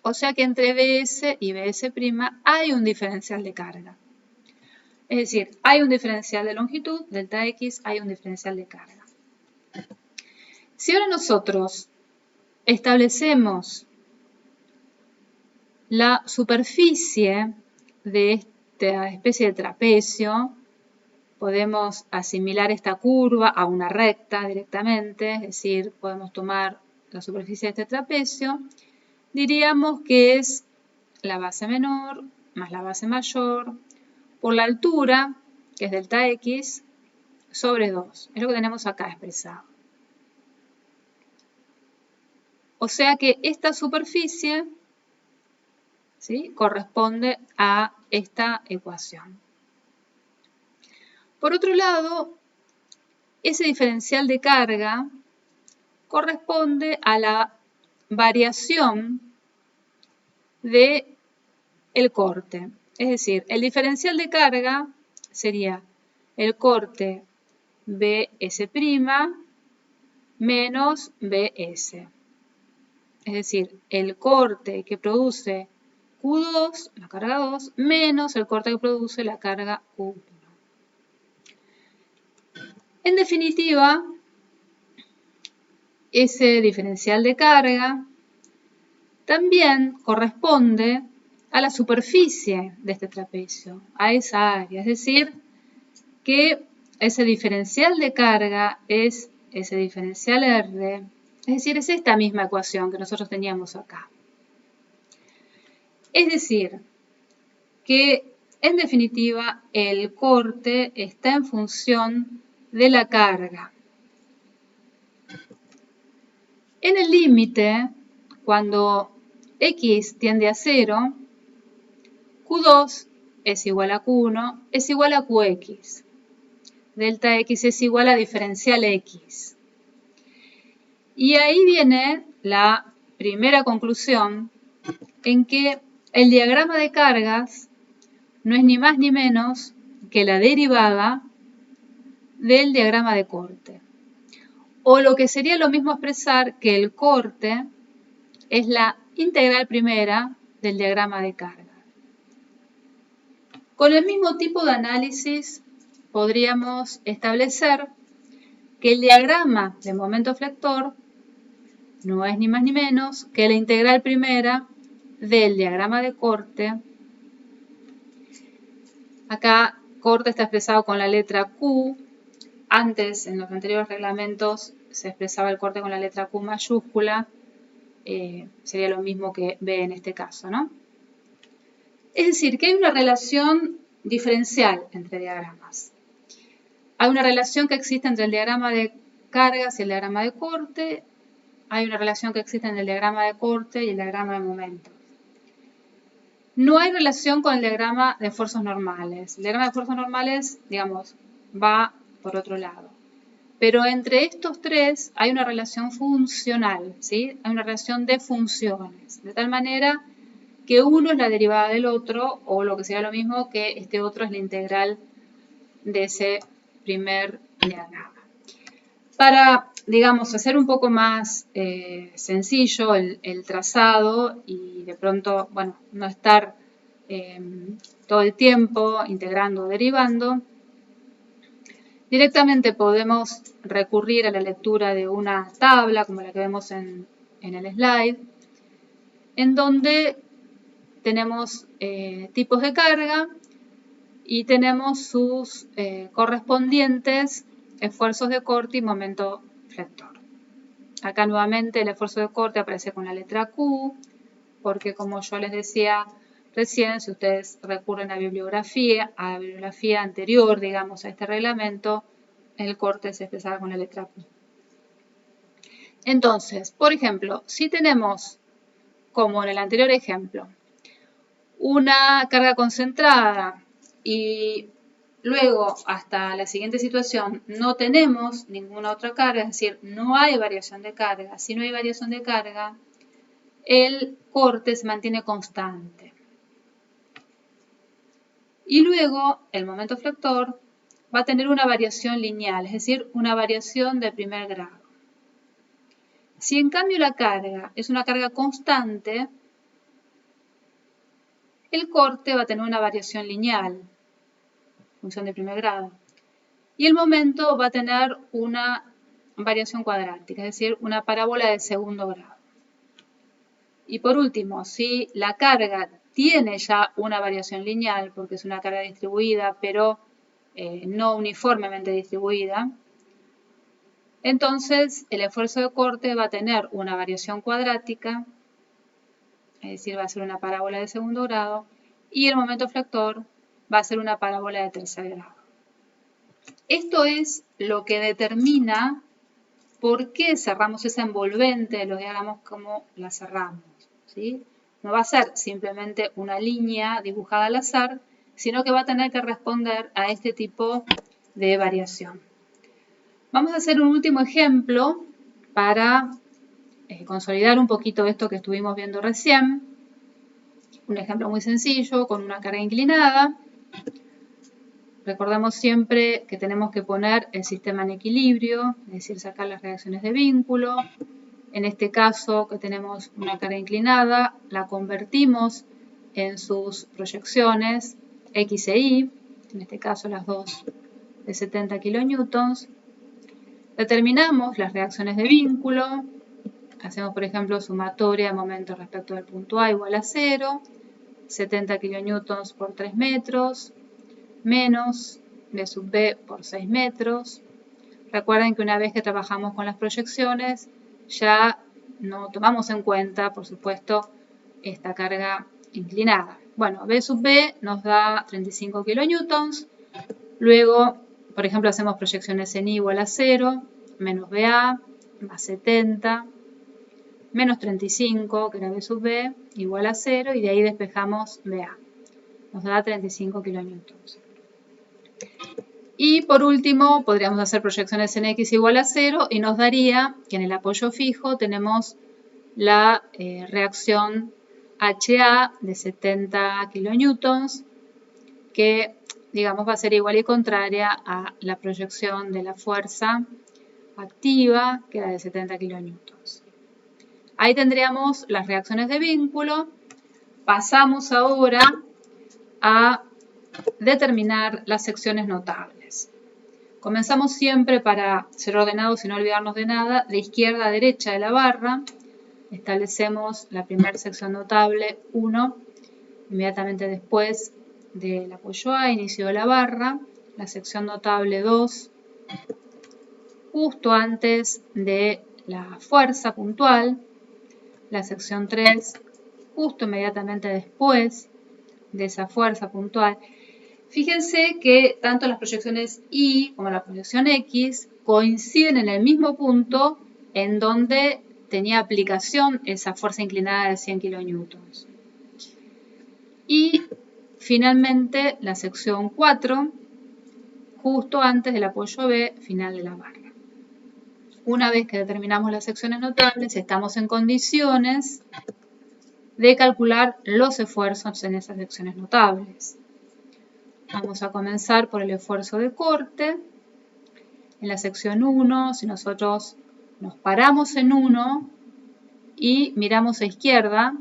O sea que entre BS y BS' hay un diferencial de carga. Es decir, hay un diferencial de longitud, delta X, hay un diferencial de carga. Si ahora nosotros establecemos la superficie de esta especie de trapecio, podemos asimilar esta curva a una recta directamente, es decir, podemos tomar la superficie de este trapecio, diríamos que es la base menor más la base mayor por la altura, que es delta X, sobre 2. Es lo que tenemos acá expresado. O sea que esta superficie, ¿sí?, corresponde a esta ecuación. Por otro lado, ese diferencial de carga corresponde a la variación del corte. Es decir, el diferencial de carga sería el corte BS' menos BS. Es decir, el corte que produce Q2, la carga 2, menos el corte que produce la carga Q1. En definitiva, ese diferencial de carga también corresponde a la superficie de este trapecio, a esa área. Es decir, que ese diferencial de carga es ese diferencial R Es decir, es esta misma ecuación que nosotros teníamos acá. Es decir, que en definitiva el corte está en función de la carga. En el límite, cuando x tiende a 0, Q2 es igual a Q1 es igual a Qx. Delta x es igual a diferencial x. Y ahí viene la primera conclusión en que el diagrama de cargas no es ni más ni menos que la derivada del diagrama de corte. O lo que sería lo mismo expresar que el corte es la integral primera del diagrama de carga. Con el mismo tipo de análisis podríamos establecer que el diagrama de momento flector no es ni más ni menos que la integral primera del diagrama de corte. Acá corte está expresado con la letra Q. Antes, en los anteriores reglamentos, se expresaba el corte con la letra Q mayúscula. Sería lo mismo que B en este caso, ¿no? Es decir, que hay una relación diferencial entre diagramas. Hay una relación que existe entre el diagrama de cargas y el diagrama de corte. Hay una relación que existe entre el diagrama de corte y el diagrama de momentos. No hay relación con el diagrama de esfuerzos normales. El diagrama de esfuerzos normales, digamos, va por otro lado. Pero entre estos tres hay una relación funcional, ¿sí? Hay una relación de funciones. De tal manera que uno es la derivada del otro, o lo que sería lo mismo que este otro es la integral de ese primer diagrama. Para, digamos, hacer un poco más sencillo el trazado y de pronto, bueno, no estar todo el tiempo integrando o derivando, directamente podemos recurrir a la lectura de una tabla, como la que vemos en el slide, en donde tenemos tipos de carga y tenemos sus correspondientes esfuerzos de corte y momento flector. Acá nuevamente el esfuerzo de corte aparece con la letra Q, porque como yo les decía recién, si ustedes recurren a la bibliografía anterior, digamos, a este reglamento, el corte se expresaba con la letra Q. Entonces, por ejemplo, si tenemos, como en el anterior ejemplo, una carga concentrada y luego hasta la siguiente situación no tenemos ninguna otra carga, es decir, no hay variación de carga. Si no hay variación de carga, el corte se mantiene constante. Y luego el momento flector va a tener una variación lineal, es decir, una variación de primer grado. Si en cambio la carga es una carga constante, el corte va a tener una variación lineal, función de primer grado. Y el momento va a tener una variación cuadrática, es decir, una parábola de segundo grado. Y por último, si la carga tiene ya una variación lineal, porque es una carga distribuida, pero no uniformemente distribuida, entonces el esfuerzo de corte va a tener una variación cuadrática, es decir, va a ser una parábola de segundo grado, y el momento flector va a ser una parábola de tercer grado. Esto es lo que determina por qué cerramos esa envolvente de los diagramas como la cerramos, ¿sí? No va a ser simplemente una línea dibujada al azar, sino que va a tener que responder a este tipo de variación. Vamos a hacer un último ejemplo para consolidar un poquito esto que estuvimos viendo recién. Un ejemplo muy sencillo con una carga inclinada. Recordamos siempre que tenemos que poner el sistema en equilibrio, es decir, sacar las reacciones de vínculo. En este caso que tenemos una carga inclinada, la convertimos en sus proyecciones X e Y, en este caso las dos de 70 kilonewtons. Determinamos las reacciones de vínculo, hacemos por ejemplo sumatoria de momentos respecto del punto A igual a 0, 70 kilonewtons por 3 metros, menos B sub B por 6 metros. Recuerden que una vez que trabajamos con las proyecciones, ya no tomamos en cuenta, por supuesto, esta carga inclinada. Bueno, B sub B nos da 35 kilonewtons. Luego, por ejemplo, hacemos proyecciones en I igual a 0, menos BA, más 70, menos 35, que era B sub B, igual a 0, y de ahí despejamos BA. Nos da 35 kilonewtons. Y por último, podríamos hacer proyecciones en X igual a 0 y nos daría que en el apoyo fijo tenemos la reacción HA de 70 kilonewtons, que digamos va a ser igual y contraria a la proyección de la fuerza activa, que era de 70 kilonewtons. Ahí tendríamos las reacciones de vínculo. Pasamos ahora a determinar las secciones notables. Comenzamos siempre, para ser ordenados y no olvidarnos de nada, de izquierda a derecha de la barra. Establecemos la primera sección notable 1, inmediatamente después del apoyo A, inicio de la barra, la sección notable 2, justo antes de la fuerza puntual, la sección 3, justo inmediatamente después de esa fuerza puntual. Fíjense que tanto las proyecciones Y como la proyección X coinciden en el mismo punto en donde tenía aplicación esa fuerza inclinada de 100 kilonewtons. Y finalmente la sección 4, justo antes del apoyo B, final de la barra. Una vez que determinamos las secciones notables, estamos en condiciones de calcular los esfuerzos en esas secciones notables. Vamos a comenzar por el esfuerzo de corte. En la sección 1, si nosotros nos paramos en 1 y miramos a izquierda,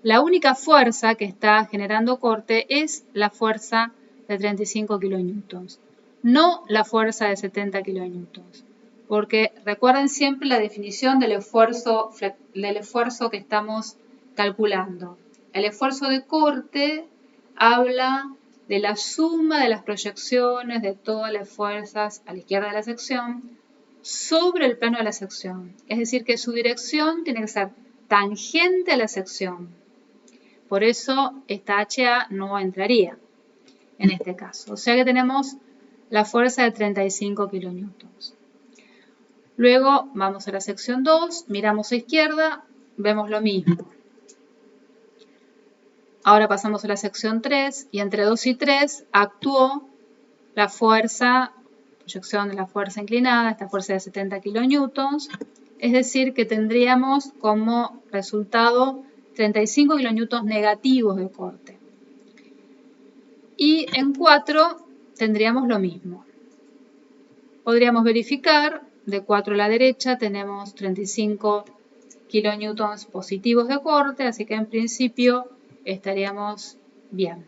la única fuerza que está generando corte es la fuerza de 35 kilonewtons, no la fuerza de 70 kilonewtons. Porque recuerden siempre la definición del esfuerzo que estamos calculando. El esfuerzo de corte habla de la suma de las proyecciones de todas las fuerzas a la izquierda de la sección sobre el plano de la sección. Es decir, que su dirección tiene que ser tangente a la sección. Por eso esta HA no entraría en este caso. O sea que tenemos la fuerza de 35 kilonewtons. Luego vamos a la sección 2, miramos a izquierda, vemos lo mismo. Ahora pasamos a la sección 3 y entre 2 y 3 actuó la fuerza, proyección de la fuerza inclinada, esta fuerza de 70 kilonewtons, es decir que tendríamos como resultado 35 kilonewtons negativos de corte. Y en 4 tendríamos lo mismo. Podríamos verificar, de 4 a la derecha tenemos 35 kilonewtons positivos de corte, así que en principio estaríamos bien.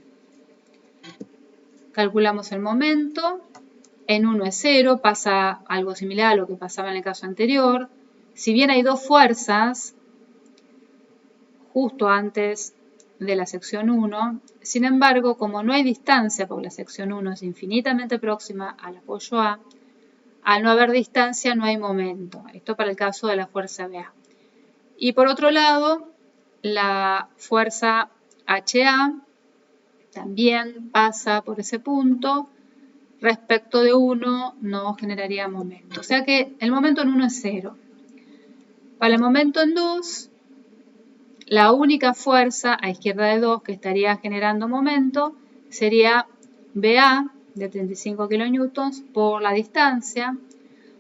Calculamos el momento. En 1 es 0, pasa algo similar a lo que pasaba en el caso anterior. Si bien hay dos fuerzas justo antes de la sección 1, sin embargo, como no hay distancia, porque la sección 1 es infinitamente próxima al apoyo A, al no haber distancia no hay momento. Esto para el caso de la fuerza BA. Y por otro lado, la fuerza HA también pasa por ese punto. Respecto de 1 no generaría momento. O sea que el momento en 1 es 0. Para el momento en 2, la única fuerza a izquierda de 2 que estaría generando momento sería BA de 35 kilonewtons por la distancia,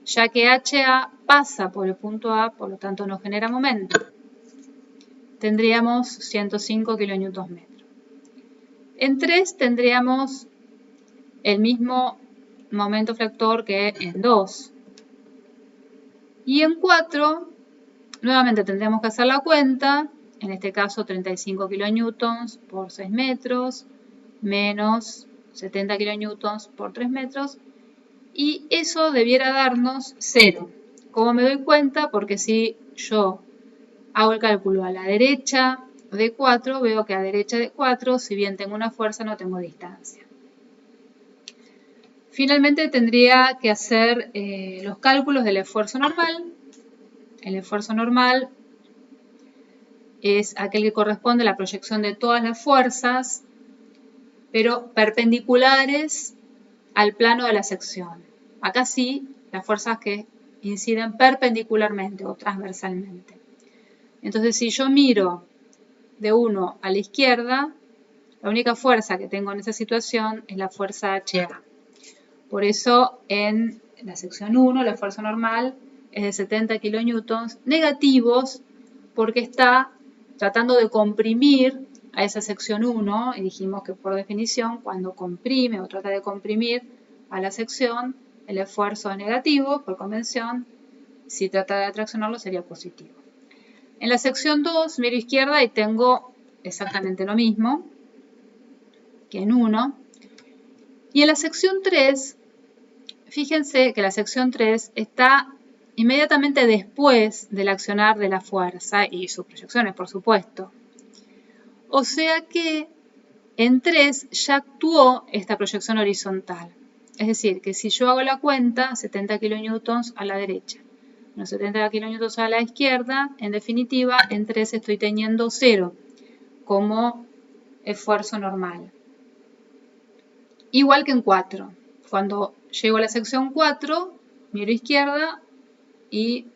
ya que HA pasa por el punto A, por lo tanto no genera momento. Tendríamos 105 kilonewtons metro. En 3 tendríamos el mismo momento flector que en 2. Y en 4, nuevamente tendríamos que hacer la cuenta, en este caso 35 kilonewtons por 6 metros, menos 70 kilonewtons por 3 metros, y eso debiera darnos 0. ¿Cómo me doy cuenta? Porque si yo hago el cálculo a la derecha de 4, veo que a derecha de 4, si bien tengo una fuerza, no tengo distancia. Finalmente tendría que hacer los cálculos del esfuerzo normal. el esfuerzo normal es aquel que corresponde a la proyección de todas las fuerzas, pero perpendiculares al plano de la sección. Acá sí, las fuerzas que inciden perpendicularmente o transversalmente. Entonces, si yo miro de 1 a la izquierda, la única fuerza que tengo en esa situación es la fuerza HA. Por eso, en la sección 1, la fuerza normal es de 70 kilonewtons negativos, porque está tratando de comprimir a esa sección 1, y dijimos que por definición, cuando comprime o trata de comprimir a la sección, el esfuerzo es negativo, por convención, si trata de atraccionarlo sería positivo. En la sección 2, miro izquierda y tengo exactamente lo mismo que en 1. Y en la sección 3, fíjense que la sección 3 está inmediatamente después del accionar de la fuerza y sus proyecciones, por supuesto. O sea que en 3 ya actuó esta proyección horizontal. Es decir, que si yo hago la cuenta, 70 kilonewtons a la derecha, menos 70 kilonewtons a la izquierda, en definitiva, en 3 estoy teniendo 0 como esfuerzo normal. Igual que en 4. Cuando llego a la sección 4, miro izquierda y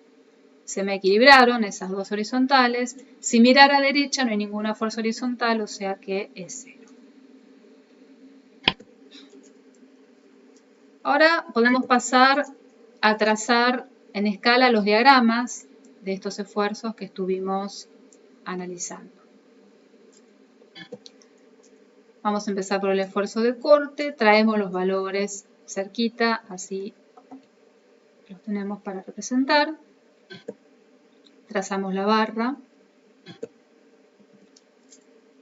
se me equilibraron esas dos horizontales. Si mirara a derecha no hay ninguna fuerza horizontal, o sea que es 0. Ahora podemos pasar a trazar en escala los diagramas de estos esfuerzos que estuvimos analizando. Vamos a empezar por el esfuerzo de corte. Traemos los valores cerquita, así los tenemos para representar. Trazamos la barra.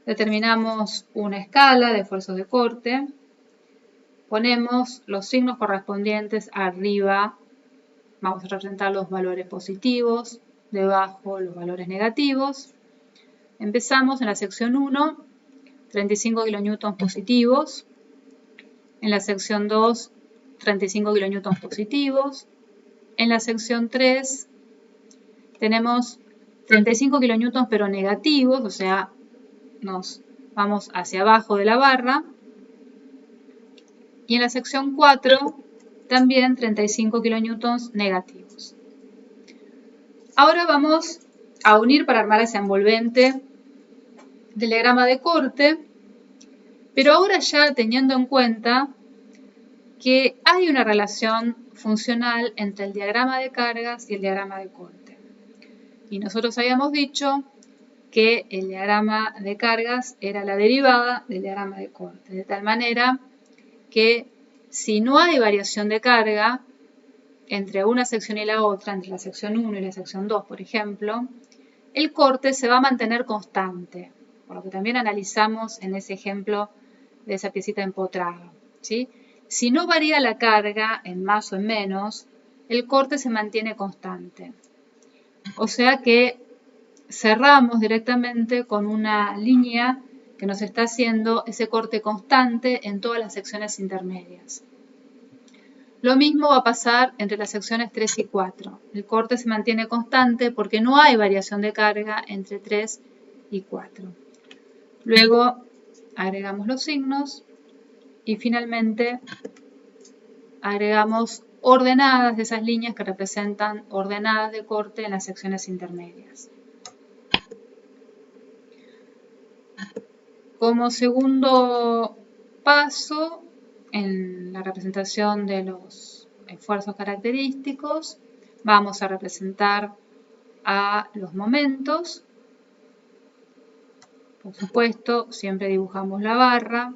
Determinamos una escala de esfuerzos de corte. Ponemos los signos correspondientes arriba. Vamos a representar los valores positivos, debajo los valores negativos. Empezamos en la sección 1, 35 kilonewtons positivos. En la sección 2, 35 kilonewtons positivos. En la sección 3 tenemos 35 kilonewtons pero negativos, o sea, nos vamos hacia abajo de la barra. Y en la sección 4 también 35 kilonewtons negativos. Ahora vamos a unir para armar ese envolvente del diagrama de corte, pero ahora ya teniendo en cuenta que hay una relación funcional entre el diagrama de cargas y el diagrama de corte. Y nosotros habíamos dicho que el diagrama de cargas era la derivada del diagrama de corte, de tal manera que si no hay variación de carga entre una sección y la otra, entre la sección 1 y la sección 2, por ejemplo, el corte se va a mantener constante, por lo que también analizamos en ese ejemplo de esa piecita empotrada, ¿sí? Si no varía la carga en más o en menos, el corte se mantiene constante. O sea que cerramos directamente con una línea que nos está haciendo ese corte constante en todas las secciones intermedias. Lo mismo va a pasar entre las secciones 3 y 4. El corte se mantiene constante porque no hay variación de carga entre 3 y 4. Luego agregamos los signos y finalmente agregamos ordenadas de esas líneas que representan ordenadas de corte en las secciones intermedias. Como segundo paso, en la representación de los esfuerzos característicos, vamos a representar a los momentos. Por supuesto, siempre dibujamos la barra.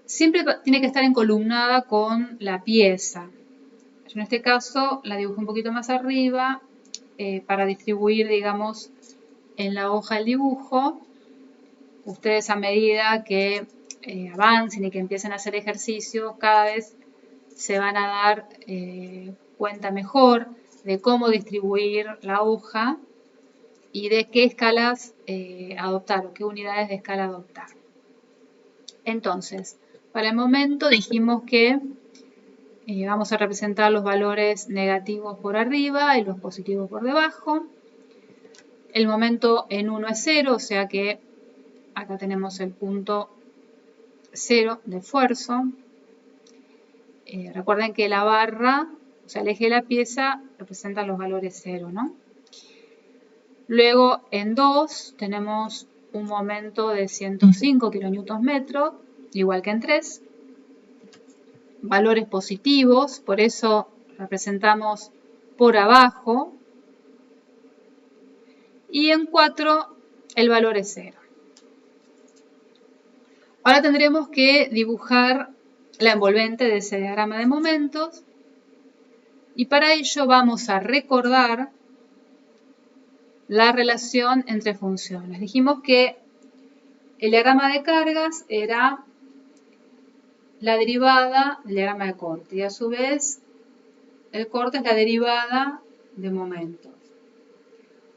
Siempre tiene que estar encolumnada con la pieza. Yo en este caso la dibujo un poquito más arriba para distribuir, digamos, en la hoja el dibujo. Ustedes a medida que avancen y que empiecen a hacer ejercicios, cada vez se van a dar cuenta mejor de cómo distribuir la hoja y de qué escalas adoptar o qué unidades de escala adoptar. Entonces, para el momento dijimos que Vamos a representar los valores negativos por arriba y los positivos por debajo. El momento en 1 es 0, o sea que acá tenemos el punto 0 de esfuerzo. Recuerden que la barra, o sea, el eje de la pieza, representa los valores 0, ¿no? Luego, en 2, tenemos un momento de 105 kN, igual que en 3. Valores positivos, por eso representamos por abajo. Y en 4, el valor es 0. Ahora tendremos que dibujar la envolvente de ese diagrama de momentos. Y para ello vamos a recordar la relación entre funciones. Dijimos que el diagrama de cargas era la derivada del diagrama de corte. Y a su vez, el corte es la derivada de momentos.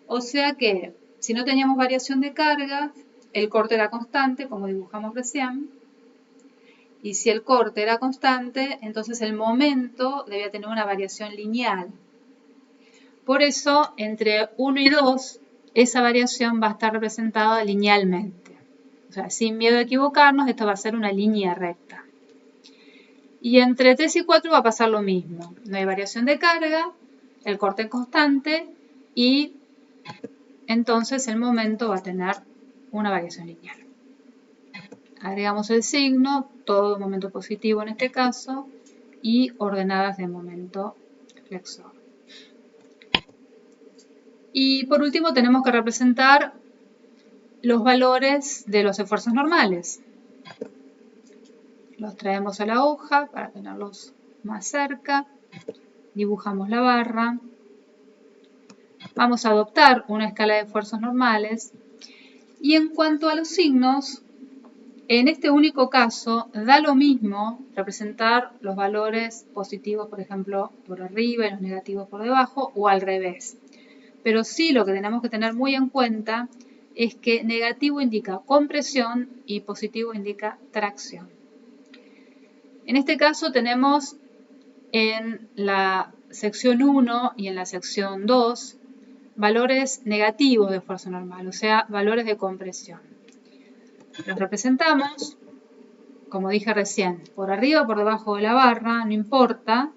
O sea que, si no teníamos variación de cargas, el corte era constante, como dibujamos recién. Y si el corte era constante, entonces el momento debía tener una variación lineal. Por eso, entre 1 y 2, esa variación va a estar representada linealmente. O sea, sin miedo a equivocarnos, esto va a ser una línea recta. Y entre 3 y 4 va a pasar lo mismo. No hay variación de carga, el corte es constante y entonces el momento va a tener una variación lineal. Agregamos el signo, todo momento positivo en este caso, y ordenadas de momento flexor. Y por último tenemos que representar los valores de los esfuerzos normales. Los traemos a la hoja para tenerlos más cerca. Dibujamos la barra. Vamos a adoptar una escala de esfuerzos normales. Y en cuanto a los signos, en este único caso da lo mismo representar los valores positivos, por ejemplo, por arriba y los negativos por debajo, o al revés. Pero sí lo que tenemos que tener muy en cuenta es que negativo indica compresión y positivo indica tracción. En este caso tenemos en la sección 1 y en la sección 2 valores negativos de esfuerzo normal, o sea, valores de compresión. Los representamos, como dije recién, por arriba o por debajo de la barra, no importa.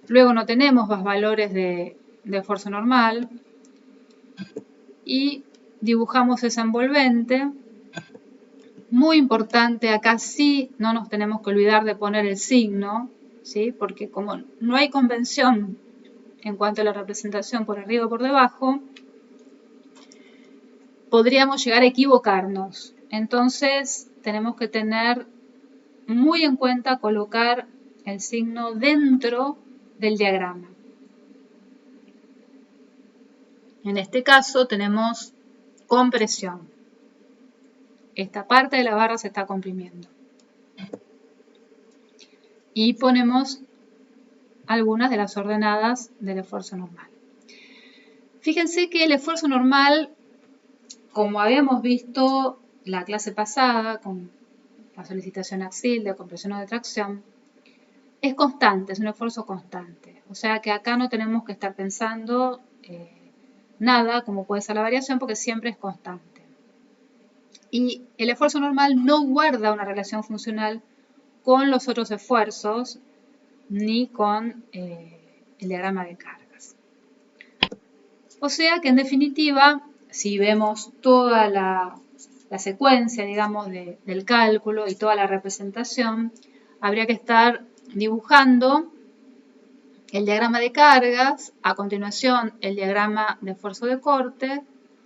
Luego no tenemos más valores de esfuerzo normal y dibujamos esa envolvente. Muy importante, acá sí no nos tenemos que olvidar de poner el signo, ¿sí? Porque como no hay convención en cuanto a la representación por arriba o por debajo, podríamos llegar a equivocarnos. Entonces tenemos que tener muy en cuenta colocar el signo dentro del diagrama. En este caso tenemos compresión. Esta parte de la barra se está comprimiendo. Y ponemos algunas de las ordenadas del esfuerzo normal. Fíjense que el esfuerzo normal, como habíamos visto la clase pasada con la solicitación axil de compresión o de tracción, es constante, es un esfuerzo constante. O sea que acá no tenemos que estar pensando nada como puede ser la variación porque siempre es constante. Y el esfuerzo normal no guarda una relación funcional con los otros esfuerzos ni con el diagrama de cargas. O sea que en definitiva, si vemos toda la secuencia, digamos, del cálculo y toda la representación, habría que estar dibujando el diagrama de cargas, a continuación el diagrama de esfuerzo de corte,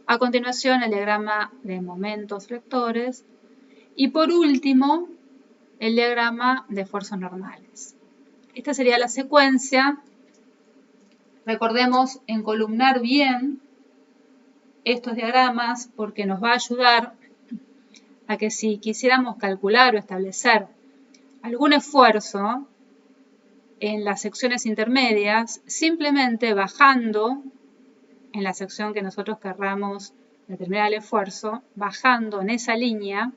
a continuación el diagrama de momentos flectores y por último el diagrama de esfuerzos normales. Esta sería la secuencia. Recordemos encolumnar bien estos diagramas porque nos va a ayudar a que si quisiéramos calcular o establecer algún esfuerzo en las secciones intermedias, simplemente bajando en la sección que nosotros querramos determinar el esfuerzo, bajando en esa línea,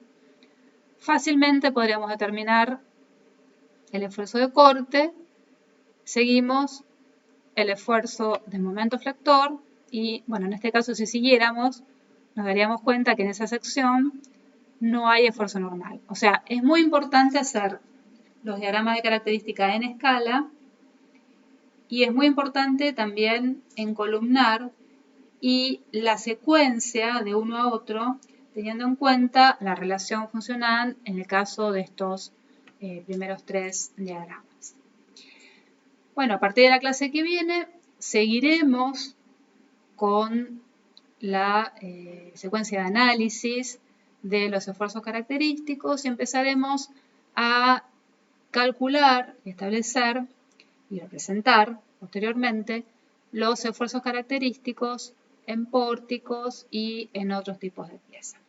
fácilmente podríamos determinar el esfuerzo de corte, seguimos el esfuerzo de momento flector y, bueno, en este caso si siguiéramos, nos daríamos cuenta que en esa sección no hay esfuerzo normal. O sea, es muy importante hacer los diagramas de característica en escala y es muy importante también encolumnar y la secuencia de uno a otro, teniendo en cuenta la relación funcional en el caso de estos primeros 3 diagramas. Bueno, a partir de la clase que viene, seguiremos con la secuencia de análisis de los esfuerzos característicos y empezaremos a calcular, establecer y representar posteriormente los esfuerzos característicos en pórticos y en otros tipos de piezas.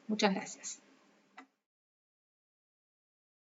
Muchas gracias.